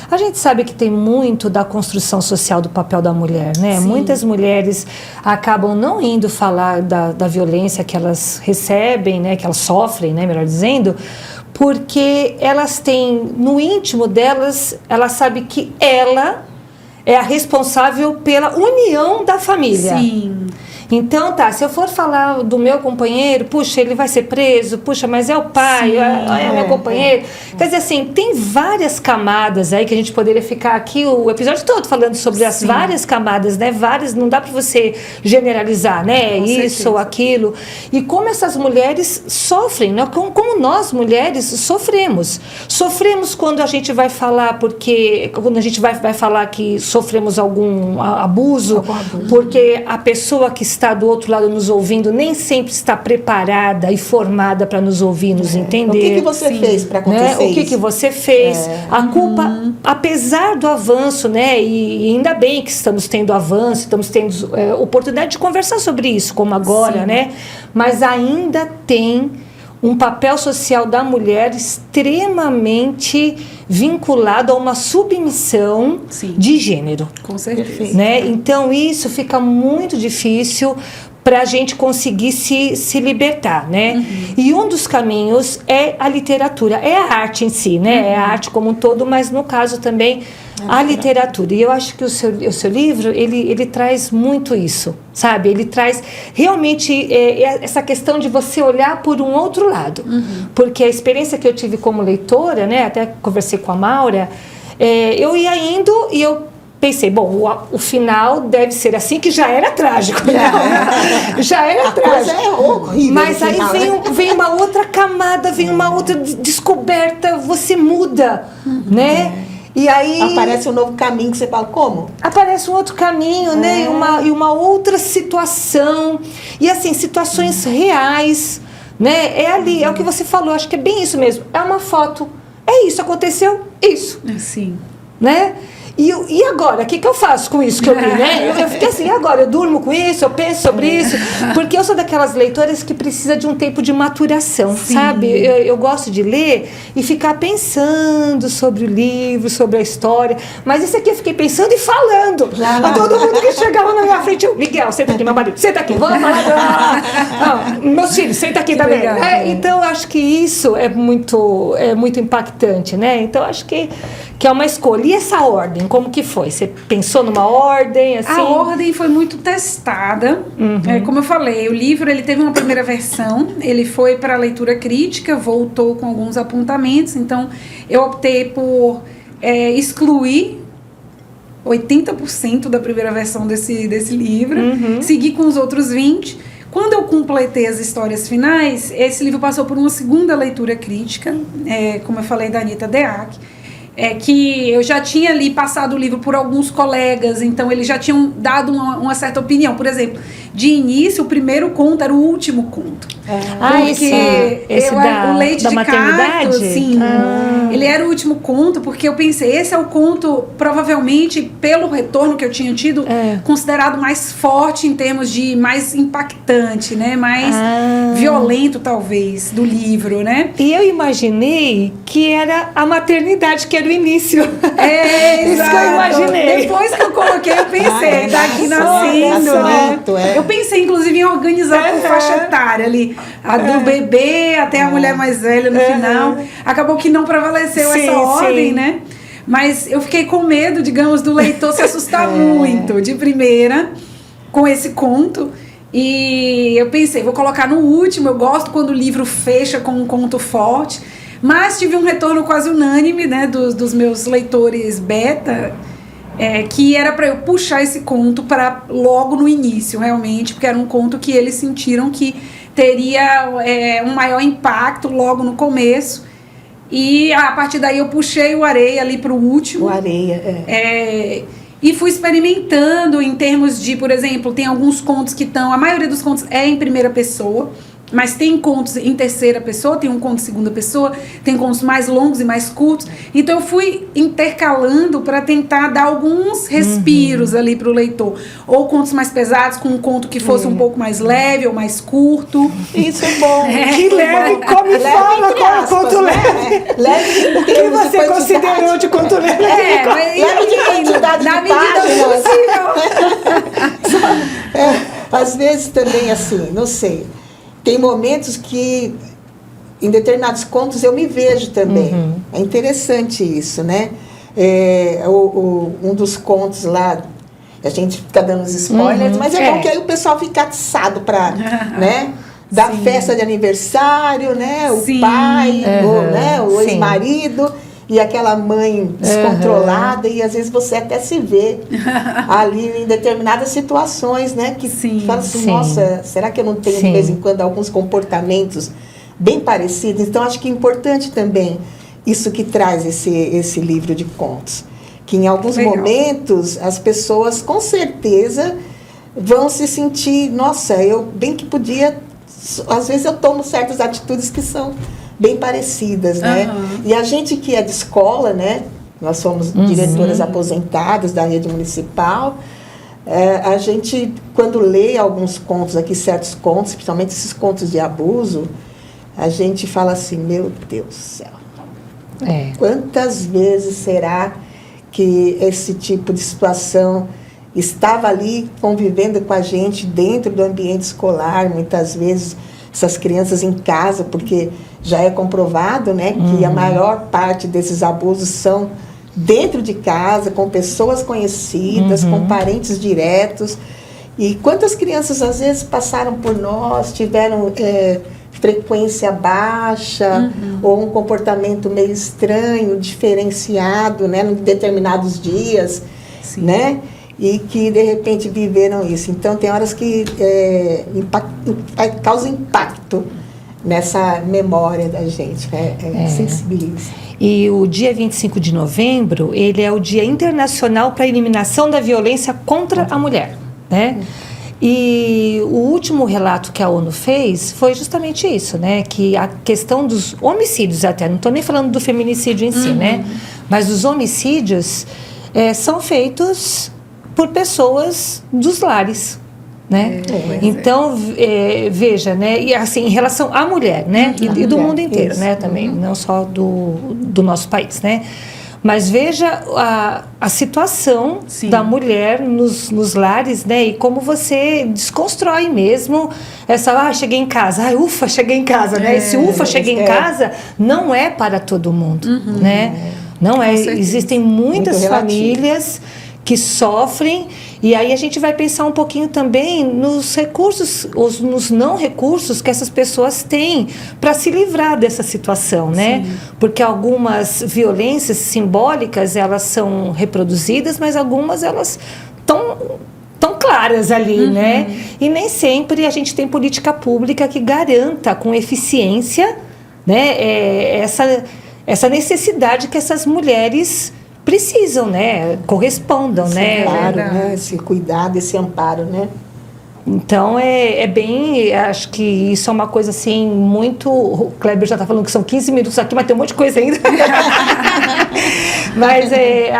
a gente sabe que tem muito da construção social do papel da mulher, né? Sim. Muitas mulheres acabam não indo falar da violência que elas recebem, né, que elas sofrem, né, melhor dizendo, porque elas têm, no íntimo delas, ela sabe que ela é a responsável pela união da família. Sim. Então, se eu for falar do meu companheiro, puxa, ele vai ser preso, puxa, mas é o pai, é meu companheiro. Quer dizer, assim, tem várias camadas aí que a gente poderia ficar aqui o episódio todo falando sobre as várias camadas, né? Várias, não dá para você generalizar, né? Com isso certeza. ou aquilo. E como essas mulheres sofrem, né? Como nós, mulheres, sofremos. Sofremos quando a gente vai falar, quando a gente vai falar que sofremos algum abuso, porque a pessoa que está do outro lado nos ouvindo nem sempre está preparada e formada para nos ouvir, nos entender. O que você fez para acontecer O que você fez? A culpa, apesar do avanço, né? E ainda bem que estamos tendo avanço, estamos tendo oportunidade de conversar sobre isso, como agora, né? Mas ainda tem um papel social da mulher extremamente vinculado a uma submissão de gênero. Com certeza. Né? Então, isso fica muito difícil para a gente conseguir se libertar, né? E um dos caminhos é a literatura, é a arte em si, né? É a arte como um todo, mas no caso também a literatura. E eu acho que o seu livro, ele traz muito isso, sabe? Ele traz realmente essa questão de você olhar por um outro lado. Porque a experiência que eu tive como leitora, né? Até conversei com a Maura, eu ia indo e eu pensei, bom, o final deve ser assim, que já era trágico, né? Já era trágico. Coisa horrível. Mas aí vem uma outra camada, vem uma outra descoberta, você muda, né? E aí aparece um novo caminho que você fala, como? Aparece um outro caminho, né? E uma outra situação. E assim, situações reais, né? É ali, é o que você falou, acho que é bem isso mesmo. É uma foto. É isso, aconteceu isso. Sim. Né? E agora? O que eu faço com isso que eu li, né? Eu fiquei assim, e agora? Eu durmo com isso? Eu penso sobre isso? Porque eu sou daquelas leitoras que precisa de um tempo de maturação, sabe? Eu gosto de ler e ficar pensando sobre o livro, sobre a história. Mas isso aqui eu fiquei pensando e falando. A todo mundo que chegava na minha frente, eu, Miguel, senta aqui, meu marido, senta aqui, vamos falar. Meus filhos, senta aqui também. Então, eu acho que isso é muito impactante, né? Então, acho que é uma escolha. E essa ordem, como que foi? Você pensou numa ordem, assim? A ordem foi muito testada. Como eu falei, o livro ele teve uma primeira versão, ele foi para leitura crítica, voltou com alguns apontamentos, então eu optei por excluir 80% da primeira versão desse livro, seguir com os outros 20%. Quando eu completei as histórias finais, esse livro passou por uma segunda leitura crítica, como eu falei, da Anita Deac, que eu já tinha ali passado o livro por alguns colegas, então eles já tinham dado uma certa opinião. Por exemplo, de início, o primeiro conto era o último conto. Esse o Leite da de maternidade? Cato, sim. Ele era o último conto, porque eu pensei, esse é o conto, provavelmente, pelo retorno que eu tinha tido, considerado mais forte em termos de mais impactante, né? Mais violento, talvez, do livro, né? E eu imaginei que era a maternidade, que era o início. Isso que eu imaginei. Depois que eu coloquei, eu pensei, daqui nascendo, né? Eu pensei, inclusive, em organizar por faixa etária ali. A do bebê até a mulher mais velha no final. Acabou que não prevaleceu essa ordem, né? Mas eu fiquei com medo, digamos, do leitor se assustar muito de primeira com esse conto. E eu pensei, vou colocar no último. Eu gosto quando o livro fecha com um conto forte. Mas tive um retorno quase unânime, né, dos meus leitores beta, que era para eu puxar esse conto para logo no início, realmente, porque era um conto que eles sentiram que teria um maior impacto logo no começo. E a partir daí eu puxei o Areia ali para o último. O Areia, e fui experimentando em termos de, por exemplo, tem alguns contos que estão... A maioria dos contos é em primeira pessoa, mas tem contos em terceira pessoa, tem um conto em segunda pessoa, tem contos mais longos e mais curtos. Então eu fui intercalando para tentar dar alguns respiros ali para o leitor. Ou contos mais pesados, com um conto que fosse um pouco mais leve ou mais curto. Isso é bom. Que leve, como fala, como conto leve. Leve O que você considerou de conto leve? Leve de quantidade na de medida páginas. possível. Às vezes também assim, não sei. Tem momentos que, em determinados contos, eu me vejo também. É interessante isso, né? Um dos contos lá, a gente fica dando os spoilers, mas é bom que aí o pessoal fica atiçado para, né? Da festa de aniversário, né? O pai, o ex-marido e aquela mãe descontrolada, e às vezes você até se vê ali em determinadas situações, né? Que fala assim, nossa, será que eu não tenho de vez em quando alguns comportamentos bem parecidos? Então acho que é importante também isso que traz esse livro de contos. Que em alguns momentos as pessoas com certeza vão se sentir, nossa, eu bem que podia, às vezes eu tomo certas atitudes que são bem parecidas, né? E a gente que é de escola, né? Nós somos diretoras aposentadas da rede municipal. A gente, quando lê alguns contos aqui, certos contos, principalmente esses contos de abuso, a gente fala assim, meu Deus do céu. Quantas vezes será que esse tipo de situação estava ali convivendo com a gente dentro do ambiente escolar, muitas vezes essas crianças em casa, porque já é comprovado, né, que a maior parte desses abusos são dentro de casa, com pessoas conhecidas, com parentes diretos. E quantas crianças às vezes passaram por nós, tiveram frequência baixa, ou um comportamento meio estranho, diferenciado, né, em determinados dias, né? E que, de repente, viveram isso. Então, tem horas que causa impacto nessa memória da gente, sensibiliza. E o dia 25 de novembro, ele é o Dia Internacional para a Eliminação da Violência contra a Mulher, né? E o último relato que a ONU fez foi justamente isso, né? Que a questão dos homicídios, até, não estou nem falando do feminicídio em si, né? Mas os homicídios... são feitos por pessoas dos lares, né? Então, veja, né? E assim, em relação à mulher, né? E do mundo inteiro, né? Também, não só do nosso país, né? Mas veja a situação da mulher nos lares, né? E como você desconstrói mesmo essa, cheguei em casa, ufa, cheguei em casa, né? Esse ufa, cheguei em casa não é para todo mundo, né? Não é. Existem muitas famílias que sofrem, e aí a gente vai pensar um pouquinho também nos recursos, nos não recursos que essas pessoas têm para se livrar dessa situação, né? Porque algumas violências simbólicas, elas são reproduzidas, mas algumas elas tão claras ali, né? E nem sempre a gente tem política pública que garanta com eficiência, né, essa necessidade que essas mulheres precisam, né? Correspondam, né? Claro, né? Esse cuidado, esse amparo, né? Então, é bem... Acho que isso é uma coisa, assim, muito... O Kleber já está falando que são 15 minutos aqui, mas tem um monte de coisa ainda. Mas,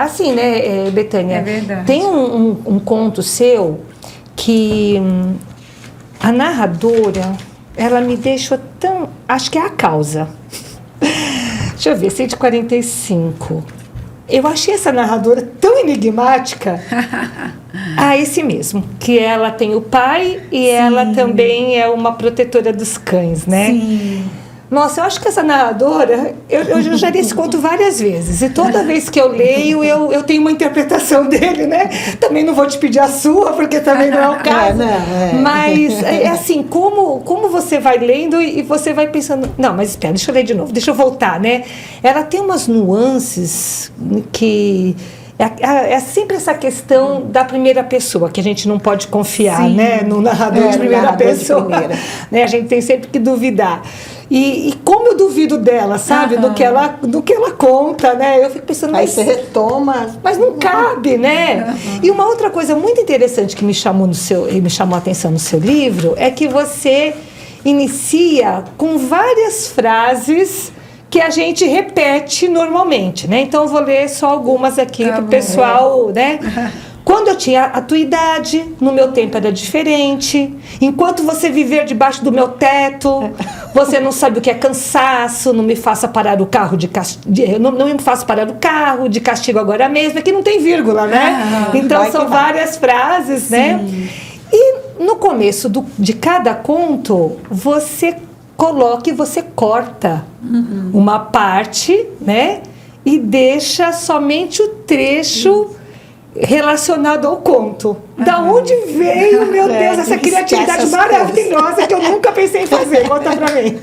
assim, né, Betânia? É verdade. Tem um conto seu que a narradora, ela me deixou tão... Acho que é A Causa. Deixa eu ver, 145. Eu achei essa narradora tão enigmática. Esse mesmo, que ela tem o pai e ela também é uma protetora dos cães, né? Sim. Nossa, eu acho que essa narradora, eu já li esse conto várias vezes, e toda vez que eu leio, eu tenho uma interpretação dele, né? Também não vou te pedir a sua, porque também não é o caso. Mas, assim, como você vai lendo e você vai pensando... Não, mas espera, deixa eu ler de novo, deixa eu voltar, né? Ela tem umas nuances que... É sempre essa questão da primeira pessoa, que a gente não pode confiar, né, no narrador de primeira pessoa. Né, a gente tem sempre que duvidar. E como eu duvido dela, sabe? Do que ela conta, né? Eu fico pensando... Aí você retoma... Mas não cabe, né? E uma outra coisa muito interessante que me chamou a atenção no seu livro é que você inicia com várias frases que a gente repete normalmente, né? Então, eu vou ler só algumas aqui para o pessoal, né? Quando eu tinha a tua idade, no meu tempo era diferente. Enquanto você viver debaixo do meu teto, você não sabe o que é cansaço, não me faça parar o carro não me faça parar o carro, de castigo agora mesmo. Aqui não tem vírgula, né? Então, são várias frases, né? E no começo de cada conto, você coloca e você corta uma parte, né? E deixa somente o trecho relacionado ao conto. Da onde veio, meu Deus, essa criatividade maravilhosa que eu nunca pensei em fazer? Conta pra mim.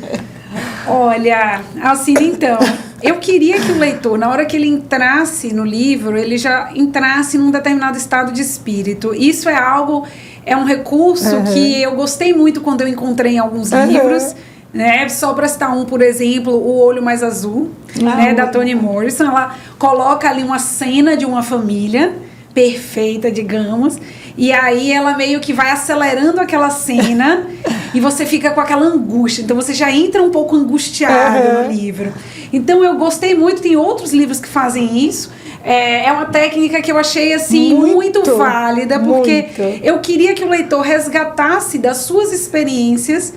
Olha, Alcine, então, eu queria que o leitor, na hora que ele entrasse no livro, ele já entrasse num determinado estado de espírito. Isso é um recurso que eu gostei muito quando eu encontrei em alguns livros, né? Só para citar um, por exemplo, O Olho Mais Azul, né, da Toni Morrison. Ela coloca ali uma cena de uma família perfeita, digamos, e aí ela meio que vai acelerando aquela cena e você fica com aquela angústia, então você já entra um pouco angustiado no livro. Então eu gostei muito, tem outros livros que fazem isso. É uma técnica que eu achei assim muito válida, porque eu queria que o leitor resgatasse das suas experiências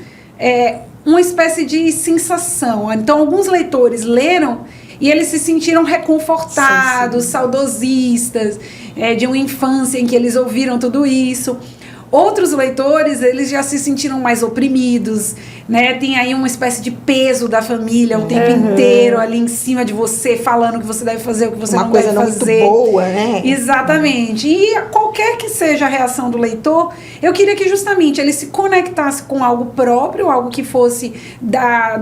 uma espécie de sensação. Então alguns leitores leram e eles se sentiram reconfortados, saudosistas, de uma infância em que eles ouviram tudo isso. Outros leitores, eles já se sentiram mais oprimidos, né? Tem aí uma espécie de peso da família o tempo inteiro ali em cima de você, falando o que você deve fazer, o que você não deve fazer. Uma coisa muito boa, né? Exatamente. E qualquer que seja a reação do leitor, eu queria que justamente ele se conectasse com algo próprio, algo que fosse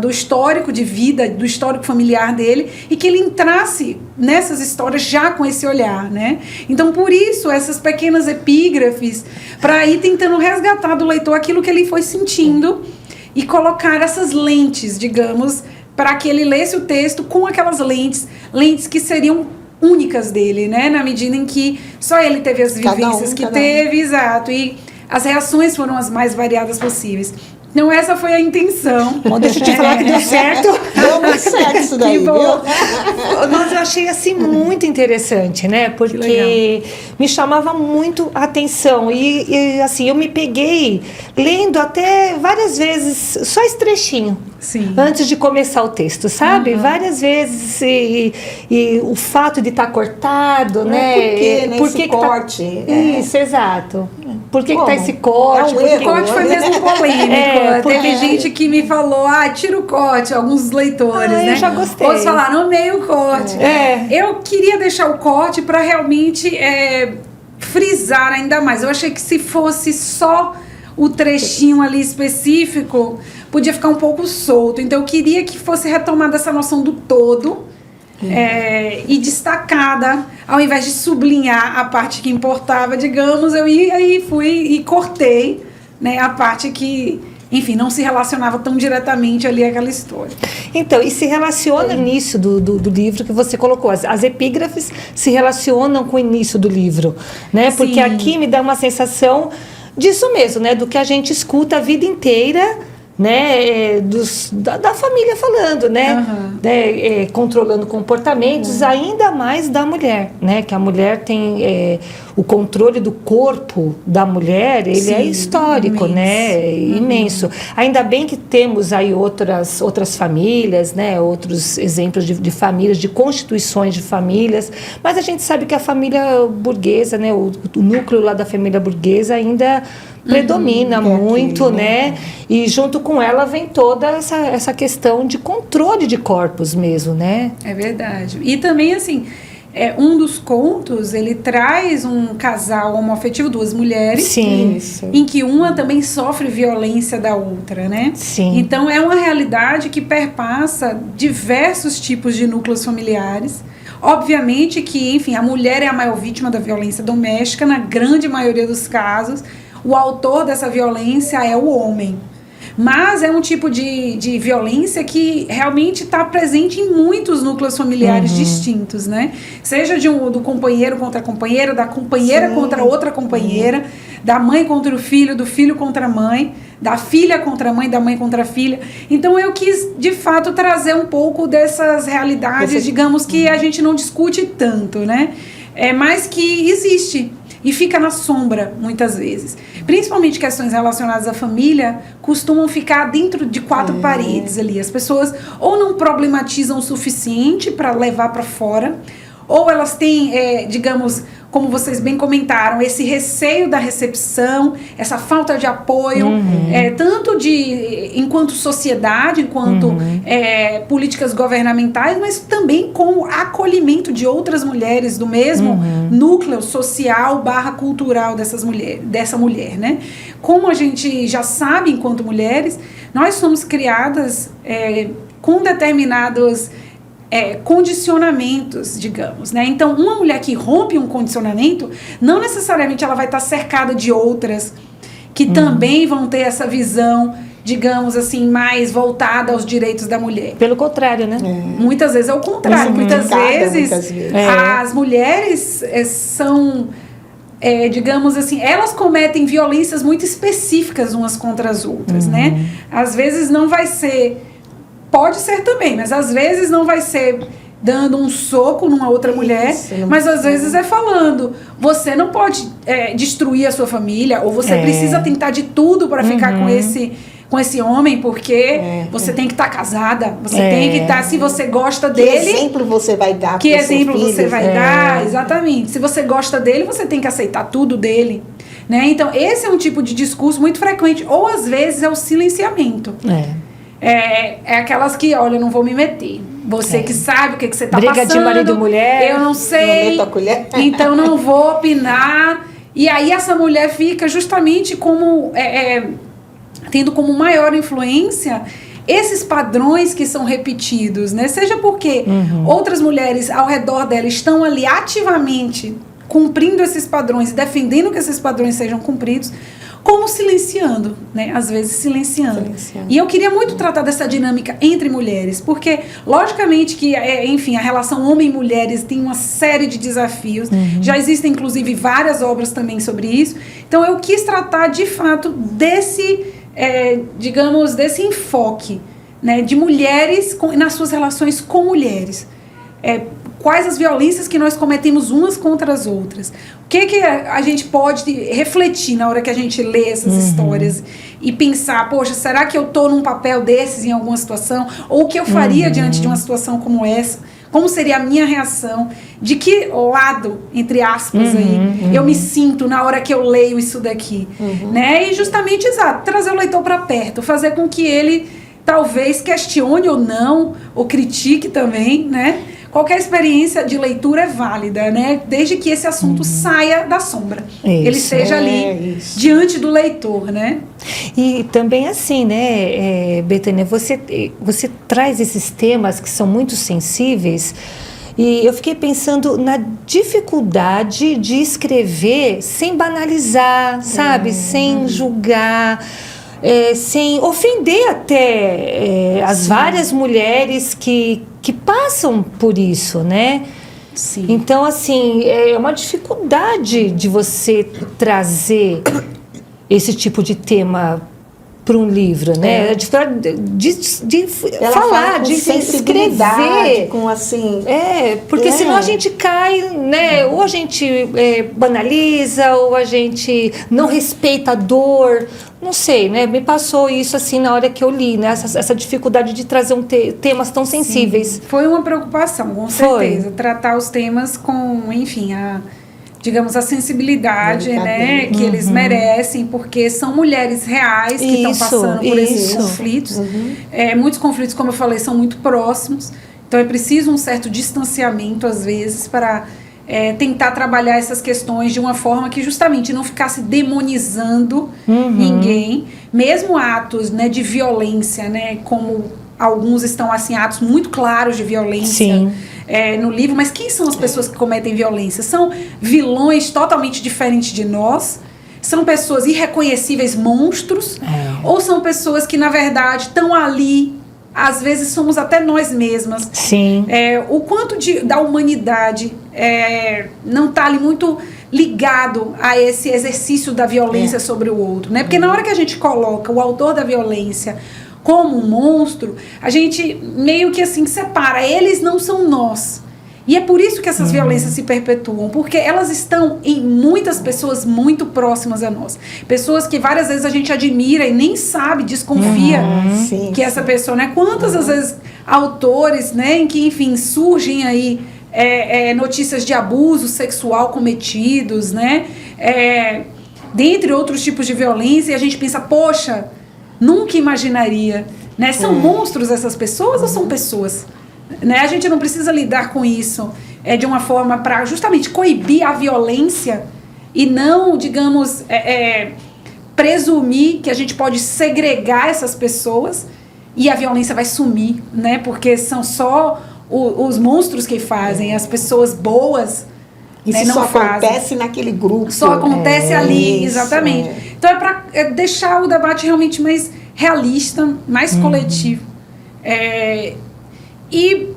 do histórico de vida, do histórico familiar dele, e que ele entrasse nessas histórias já com esse olhar, né? Então, por isso, essas pequenas epígrafes, para ir tentando resgatar do leitor aquilo que ele foi sentindo e colocar essas lentes, digamos, para que ele lesse o texto com aquelas lentes que seriam únicas dele, né? Na medida em que só ele teve as vivências que teve, exato, e as reações foram as mais variadas possíveis. Então, essa foi a intenção. Bom, deixa eu te falar que deu certo. Deu muito certo isso daí, que bom. Nós eu achei assim muito interessante, né? Porque me chamava muito a atenção e assim, eu me peguei lendo até várias vezes só esse trechinho. Sim. Antes de começar o texto, sabe? Várias vezes e o fato de estar cortado, né? Por quê, né? Por Esse que corte. Isso, exato. Por que tá esse É corte? um erro. O corte foi mesmo polêmico. porque- Teve gente que me falou, tira o corte, alguns leitores, né? Eu já gostei. Outros falaram, amei o corte. Eu queria deixar o corte para realmente frisar ainda mais. Eu achei que se fosse só o trechinho ali específico, podia ficar um pouco solto. Então eu queria que fosse retomada essa noção do todo e destacada, ao invés de sublinhar a parte que importava, digamos, fui e cortei, né, a parte que, enfim, não se relacionava tão diretamente ali àquela história. Então, e se relaciona nisso do livro que você colocou. As epígrafes se relacionam com o início do livro, né? Porque Sim. aqui me dá uma sensação disso mesmo, né? Do que a gente escuta a vida inteira, né? Da família falando, né? Controlando comportamentos, ainda mais da mulher, né? Que a mulher tem o controle do corpo da mulher, ele Sim, é histórico, imenso. né? Imenso. Ainda bem que temos aí outras famílias, né? Outros exemplos de famílias, de constituições de famílias, mas a gente sabe que a família burguesa, né? O núcleo lá da família burguesa ainda predomina muito, aquilo, né? E junto com ela vem toda essa questão de controle de corpos mesmo, né? É verdade. E também, assim, um dos contos, ele traz um casal homoafetivo, duas mulheres, Sim. Isso. em que uma também sofre violência da outra, né? Sim. Então, é uma realidade que perpassa diversos tipos de núcleos familiares. Obviamente que, enfim, a mulher é a maior vítima da violência doméstica, na grande maioria dos casos. O autor dessa violência é o homem. Mas é um tipo de violência que realmente está presente em muitos núcleos familiares distintos, né? Seja do companheiro contra a companheira, da companheira contra outra companheira, da mãe contra o filho, do filho contra a mãe, da filha contra a mãe, da mãe contra a filha. Então eu quis, de fato, trazer um pouco dessas realidades, digamos, que a gente não discute tanto, né? Mas que existe. E fica na sombra, muitas vezes. Principalmente questões relacionadas à família costumam ficar dentro de quatro paredes ali. As pessoas ou não problematizam o suficiente para levar para fora, ou elas têm, digamos, como vocês bem comentaram, esse receio da recepção, essa falta de apoio, tanto enquanto sociedade, enquanto políticas governamentais, mas também com o acolhimento de outras mulheres do mesmo núcleo social / cultural dessa mulher, né? Como a gente já sabe, enquanto mulheres, nós somos criadas com determinados condicionamentos, digamos, né? Então, uma mulher que rompe um condicionamento, não necessariamente ela vai estar cercada de outras que também vão ter essa visão, digamos assim, mais voltada aos direitos da mulher. Pelo contrário, né? Muitas vezes é o contrário. Muitas vezes as mulheres são, digamos assim, elas cometem violências muito específicas umas contra as outras, né? Às vezes não vai ser... Pode ser também, mas às vezes não vai ser dando um soco numa outra mulher, mas às vezes é falando, você não pode destruir a sua família, ou você precisa tentar de tudo para ficar com esse homem, porque você tem que estar casada, você tem que estar, se você gosta dele... Que exemplo você vai dar Que pro seu exemplo filho? você vai dar, exatamente. Se você gosta dele, você tem que aceitar tudo dele. Né? Então, esse é um tipo de discurso muito frequente, ou às vezes é o silenciamento. É aquelas que, olha, eu não vou me meter. Você que sabe o que você está passando. Briga de marido e mulher. Eu não sei. Não meto a colher. Então não vou opinar. E aí essa mulher fica justamente como tendo como maior influência esses padrões que são repetidos, né? Seja porque outras mulheres ao redor dela estão ali ativamente cumprindo esses padrões e defendendo que esses padrões sejam cumpridos, como silenciando, né? Às vezes silenciando. E eu queria muito tratar dessa dinâmica entre mulheres, porque logicamente que, enfim, a relação homem e mulheres tem uma série de desafios. Já existem, inclusive, várias obras também sobre isso. Então eu quis tratar, de fato, desse, digamos, desse enfoque, né? De mulheres nas suas relações com mulheres. quais as violências que nós cometemos umas contra as outras. O que a gente pode refletir na hora que a gente lê essas histórias e pensar, poxa, será que eu estou num papel desses em alguma situação? Ou o que eu faria diante de uma situação como essa? Como seria a minha reação? De que lado, entre aspas, eu me sinto na hora que eu leio isso daqui? Né? E justamente, trazer o leitor para perto, fazer com que ele talvez questione ou não, ou critique também, né? Qualquer experiência de leitura é válida, né? Desde que esse assunto saia da sombra. Ele esteja ali diante do leitor, né? E também assim, né, Betânia, você traz esses temas que são muito sensíveis e eu fiquei pensando na dificuldade de escrever sem banalizar, sabe? Sem julgar. Sem ofender até as várias mulheres que passam por isso, né? Sim. Então, assim, é uma dificuldade de você trazer esse tipo de tema para um livro, né? De falar, de escrever. Com assim... Porque senão a gente cai, né? Ou a gente banaliza, ou a gente não respeita a dor. Não sei, né? Me passou isso assim na hora que eu li, né? Essa dificuldade de trazer temas tão sensíveis. Sim. Foi uma preocupação, com certeza. Tratar os temas com, enfim, digamos, a sensibilidade, né, que eles merecem, porque são mulheres reais que estão passando por esses conflitos. Muitos conflitos, como eu falei, são muito próximos, então é preciso um certo distanciamento, às vezes, para tentar trabalhar essas questões de uma forma que justamente não ficasse demonizando ninguém, mesmo atos, né, de violência, né, como alguns estão, assim, atos muito claros de violência. No livro, mas quem são as pessoas que cometem violência? São vilões totalmente diferentes de nós? São pessoas irreconhecíveis, monstros? Ou são pessoas que, na verdade, estão ali, às vezes somos até nós mesmas? Sim. O quanto da humanidade não está ali muito ligado a esse exercício da violência sobre o outro, né? Porque na hora que a gente coloca o autor da violência como um monstro, a gente meio que assim separa, eles não são nós. E é por isso que essas violências se perpetuam, porque elas estão em muitas pessoas muito próximas a nós. Pessoas que várias vezes a gente admira e nem sabe, desconfia que essa pessoa, né? Quantas às vezes autores, né, em que, enfim, surgem aí notícias de abuso sexual cometidos, né? Dentre outros tipos de violência, e a gente pensa, poxa, nunca imaginaria, né? São monstros essas pessoas ou são pessoas? Né? A gente não precisa lidar com isso de uma forma para justamente coibir a violência e não, digamos, presumir que a gente pode segregar essas pessoas e a violência vai sumir, né? Porque são só os monstros que fazem, as pessoas boas. Isso não só fazem. Acontece naquele grupo. Só acontece ali, exatamente. Então é para deixar o debate realmente mais realista, mais coletivo. E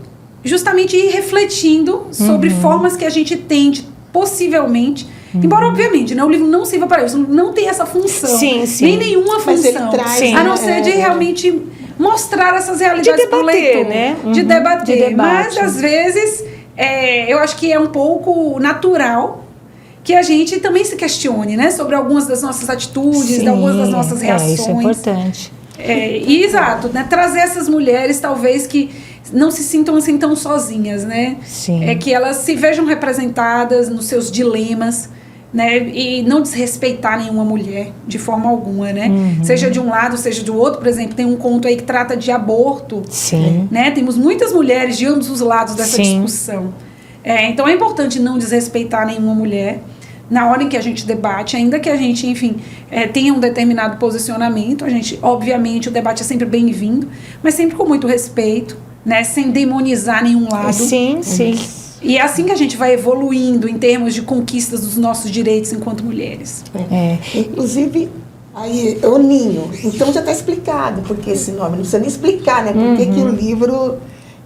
justamente ir refletindo sobre formas que a gente tente, possivelmente, embora obviamente, né, o livro não sirva para isso, não tem essa função, nem nenhuma função, a não ser de realmente mostrar essas realidades para o leitor, né? De debater, mas às vezes eu acho que é um pouco natural que a gente também se questione, né, sobre algumas das nossas atitudes, algumas das nossas reações. Isso é importante. Exato, né, trazer essas mulheres talvez que não se sintam assim tão sozinhas, né? Sim. Que elas se vejam representadas nos seus dilemas, né? E não desrespeitar nenhuma mulher de forma alguma, né? Seja de um lado, seja do outro. Por exemplo, tem um conto aí que trata de aborto. Sim. Né? Temos muitas mulheres de ambos os lados dessa discussão. Então é importante não desrespeitar nenhuma mulher na hora em que a gente debate, ainda que a gente, enfim, tenha um determinado posicionamento. A gente, obviamente, o debate é sempre bem-vindo, mas sempre com muito respeito, né, sem demonizar nenhum lado. Sim. E é assim que a gente vai evoluindo em termos de conquistas dos nossos direitos enquanto mulheres. Inclusive, aí, o Ninho. Então já está explicado porque esse nome. Não precisa nem explicar, né? Por que o livro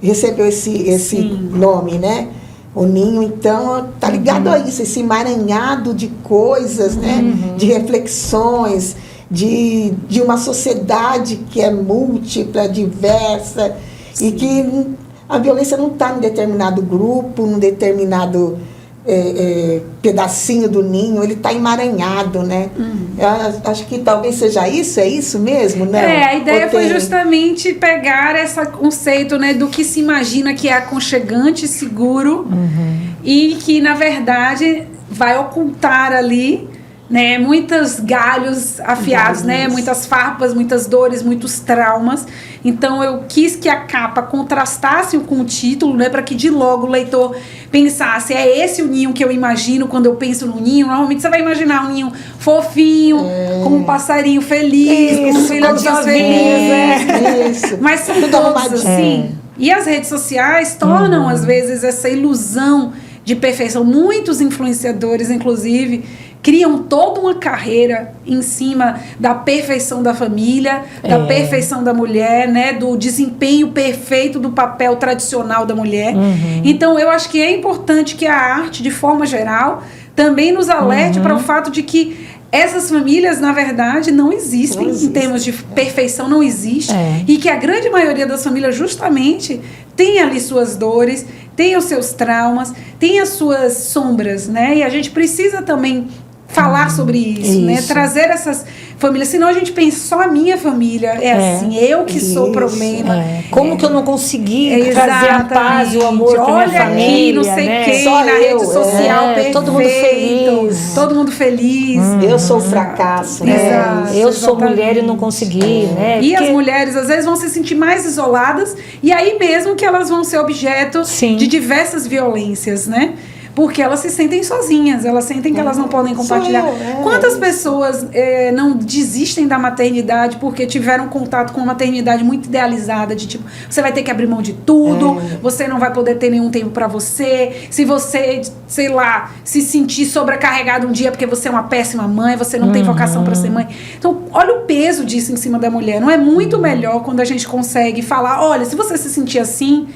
recebeu esse nome, né? O Ninho, então, está ligado a isso, esse emaranhado de coisas, né? De reflexões, de uma sociedade que é múltipla, diversa, e que A violência não está em determinado grupo, num determinado pedacinho do ninho, ele está emaranhado, né? Eu acho que talvez seja isso, é isso mesmo, né? A ideia foi justamente pegar esse conceito, né, do que se imagina que é aconchegante, seguro, e que, na verdade, vai ocultar ali, né, muitos galhos afiados, né, muitas farpas, muitas dores, muitos traumas. Então eu quis que a capa contrastasse com o título, né, para que de logo o leitor pensasse, é esse o ninho que eu imagino quando eu penso no ninho. Normalmente você vai imaginar um ninho fofinho, com um passarinho feliz, com filhotinhos felizes, mas são todos assim. E as redes sociais tornam às vezes essa ilusão de perfeição. Muitos influenciadores, inclusive, criam toda uma carreira em cima da perfeição da família, da perfeição da mulher, né, do desempenho perfeito do papel tradicional da mulher. Então, eu acho que é importante que a arte, de forma geral, também nos alerte para o fato de que essas famílias, na verdade, não existem em termos de perfeição, não existe. E que a grande maioria das famílias, justamente, tem ali suas dores, tem os seus traumas, tem as suas sombras, né? E a gente precisa também falar sobre isso, né? Trazer essas famílias. Senão a gente pensa, só a minha família é assim, eu que sou o problema. Como que eu não consegui trazer a paz e o amor para minha família, aqui, não sei né? quem, Só na rede social, perfeito, todo mundo feliz. Todo mundo feliz. Eu sou o fracasso, né? Exato, Eu sou exatamente. mulher e não consegui, né? E as mulheres, às vezes, vão se sentir mais isoladas, e aí mesmo que elas vão ser objeto de diversas violências, né? Porque elas se sentem sozinhas, elas sentem que elas não podem compartilhar. Quantas pessoas não desistem da maternidade porque tiveram contato com uma maternidade muito idealizada, de tipo, você vai ter que abrir mão de tudo, você não vai poder ter nenhum tempo pra você, se você, sei lá, se sentir sobrecarregado um dia porque você é uma péssima mãe, você não tem vocação pra ser mãe. Então, olha o peso disso em cima da mulher. Não é muito melhor quando a gente consegue falar, olha, se você se sentir assim,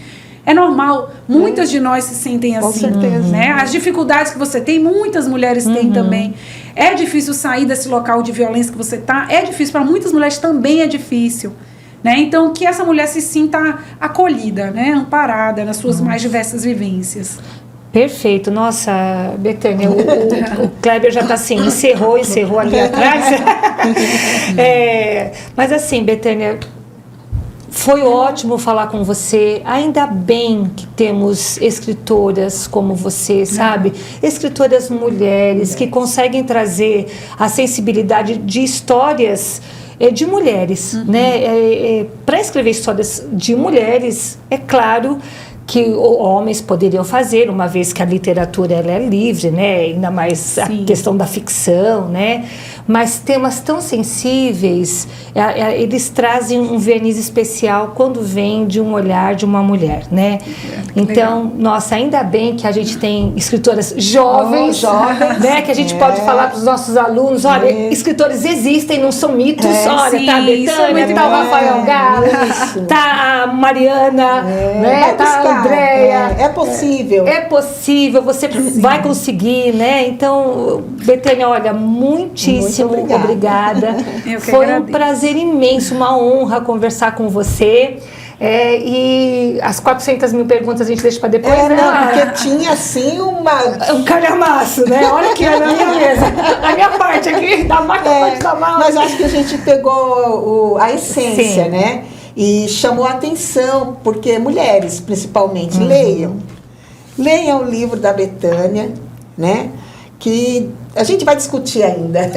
é normal, muitas de nós se sentem assim. Com certeza. Né? As dificuldades que você tem, muitas mulheres têm também. É difícil sair desse local de violência que você está, é difícil, para muitas mulheres também é difícil. Né? Então, que essa mulher se sinta acolhida, né? Amparada nas suas mais diversas vivências. Perfeito. Nossa, Betânia, o Kleber já está assim, encerrou ali atrás. Mas assim, Betânia, foi ótimo falar com você. Ainda bem que temos escritoras como você, sabe? Escritoras mulheres que conseguem trazer a sensibilidade de histórias de mulheres, né? Para escrever histórias de mulheres, é claro que homens poderiam fazer, uma vez que a literatura ela é livre, né? Ainda mais a questão da ficção, né? Mas temas tão sensíveis, eles trazem um verniz especial quando vem de um olhar de uma mulher, né? Então, nossa, ainda bem que a gente tem escritoras jovens, né? Que a gente pode falar para os nossos alunos, olha, escritores existem, não são mitos, olha, tá a Betânia, tá o Rafael Galo, tá a Mariana, né? Tá a Andréia. É possível. É possível, você vai conseguir, né? Então, Betânia, olha, muitíssimo obrigada. Foi um prazer imenso, uma honra conversar com você. E as 400 mil perguntas a gente deixa para depois, né? Não, porque tinha assim um calhamaço, né? Olha aqui na minha mesa. A minha parte aqui, da parte da mala. Mas acho que a gente pegou a essência, né? E chamou a atenção, porque mulheres, principalmente, leiam o livro da Betânia, né? Que a gente vai discutir ainda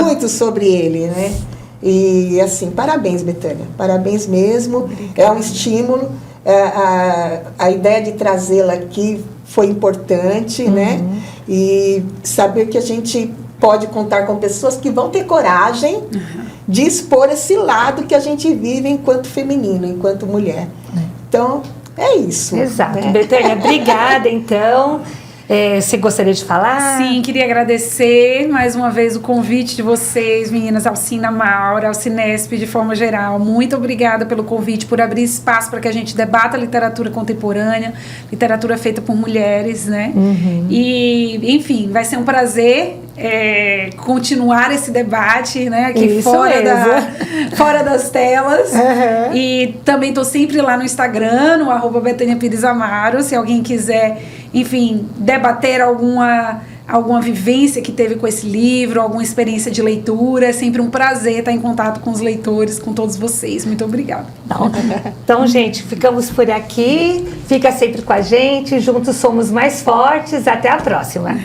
muito sobre ele, né? E assim, parabéns, Betânia, parabéns mesmo. Obrigada. É um estímulo. A ideia de trazê-la aqui foi importante, né? E saber que a gente pode contar com pessoas que vão ter coragem de expor esse lado que a gente vive enquanto feminino, enquanto mulher. Então, é isso. Exato. Né? Betânia, obrigada, então. Você gostaria de falar? Sim, queria agradecer mais uma vez o convite de vocês, meninas, Alcina, Maura, Alcinesp, de forma geral. Muito obrigada pelo convite, por abrir espaço para que a gente debata a literatura contemporânea, literatura feita por mulheres, né? E, enfim, vai ser um prazer continuar esse debate, né? Aqui fora das telas. E também estou sempre lá no Instagram, no @BetâniaPiresAmaro, se alguém quiser, enfim, debater alguma vivência que teve com esse livro, alguma experiência de leitura. É sempre um prazer estar em contato com os leitores, com todos vocês. Muito obrigada. Então, gente, ficamos por aqui. Fica sempre com a gente. Juntos somos mais fortes. Até a próxima.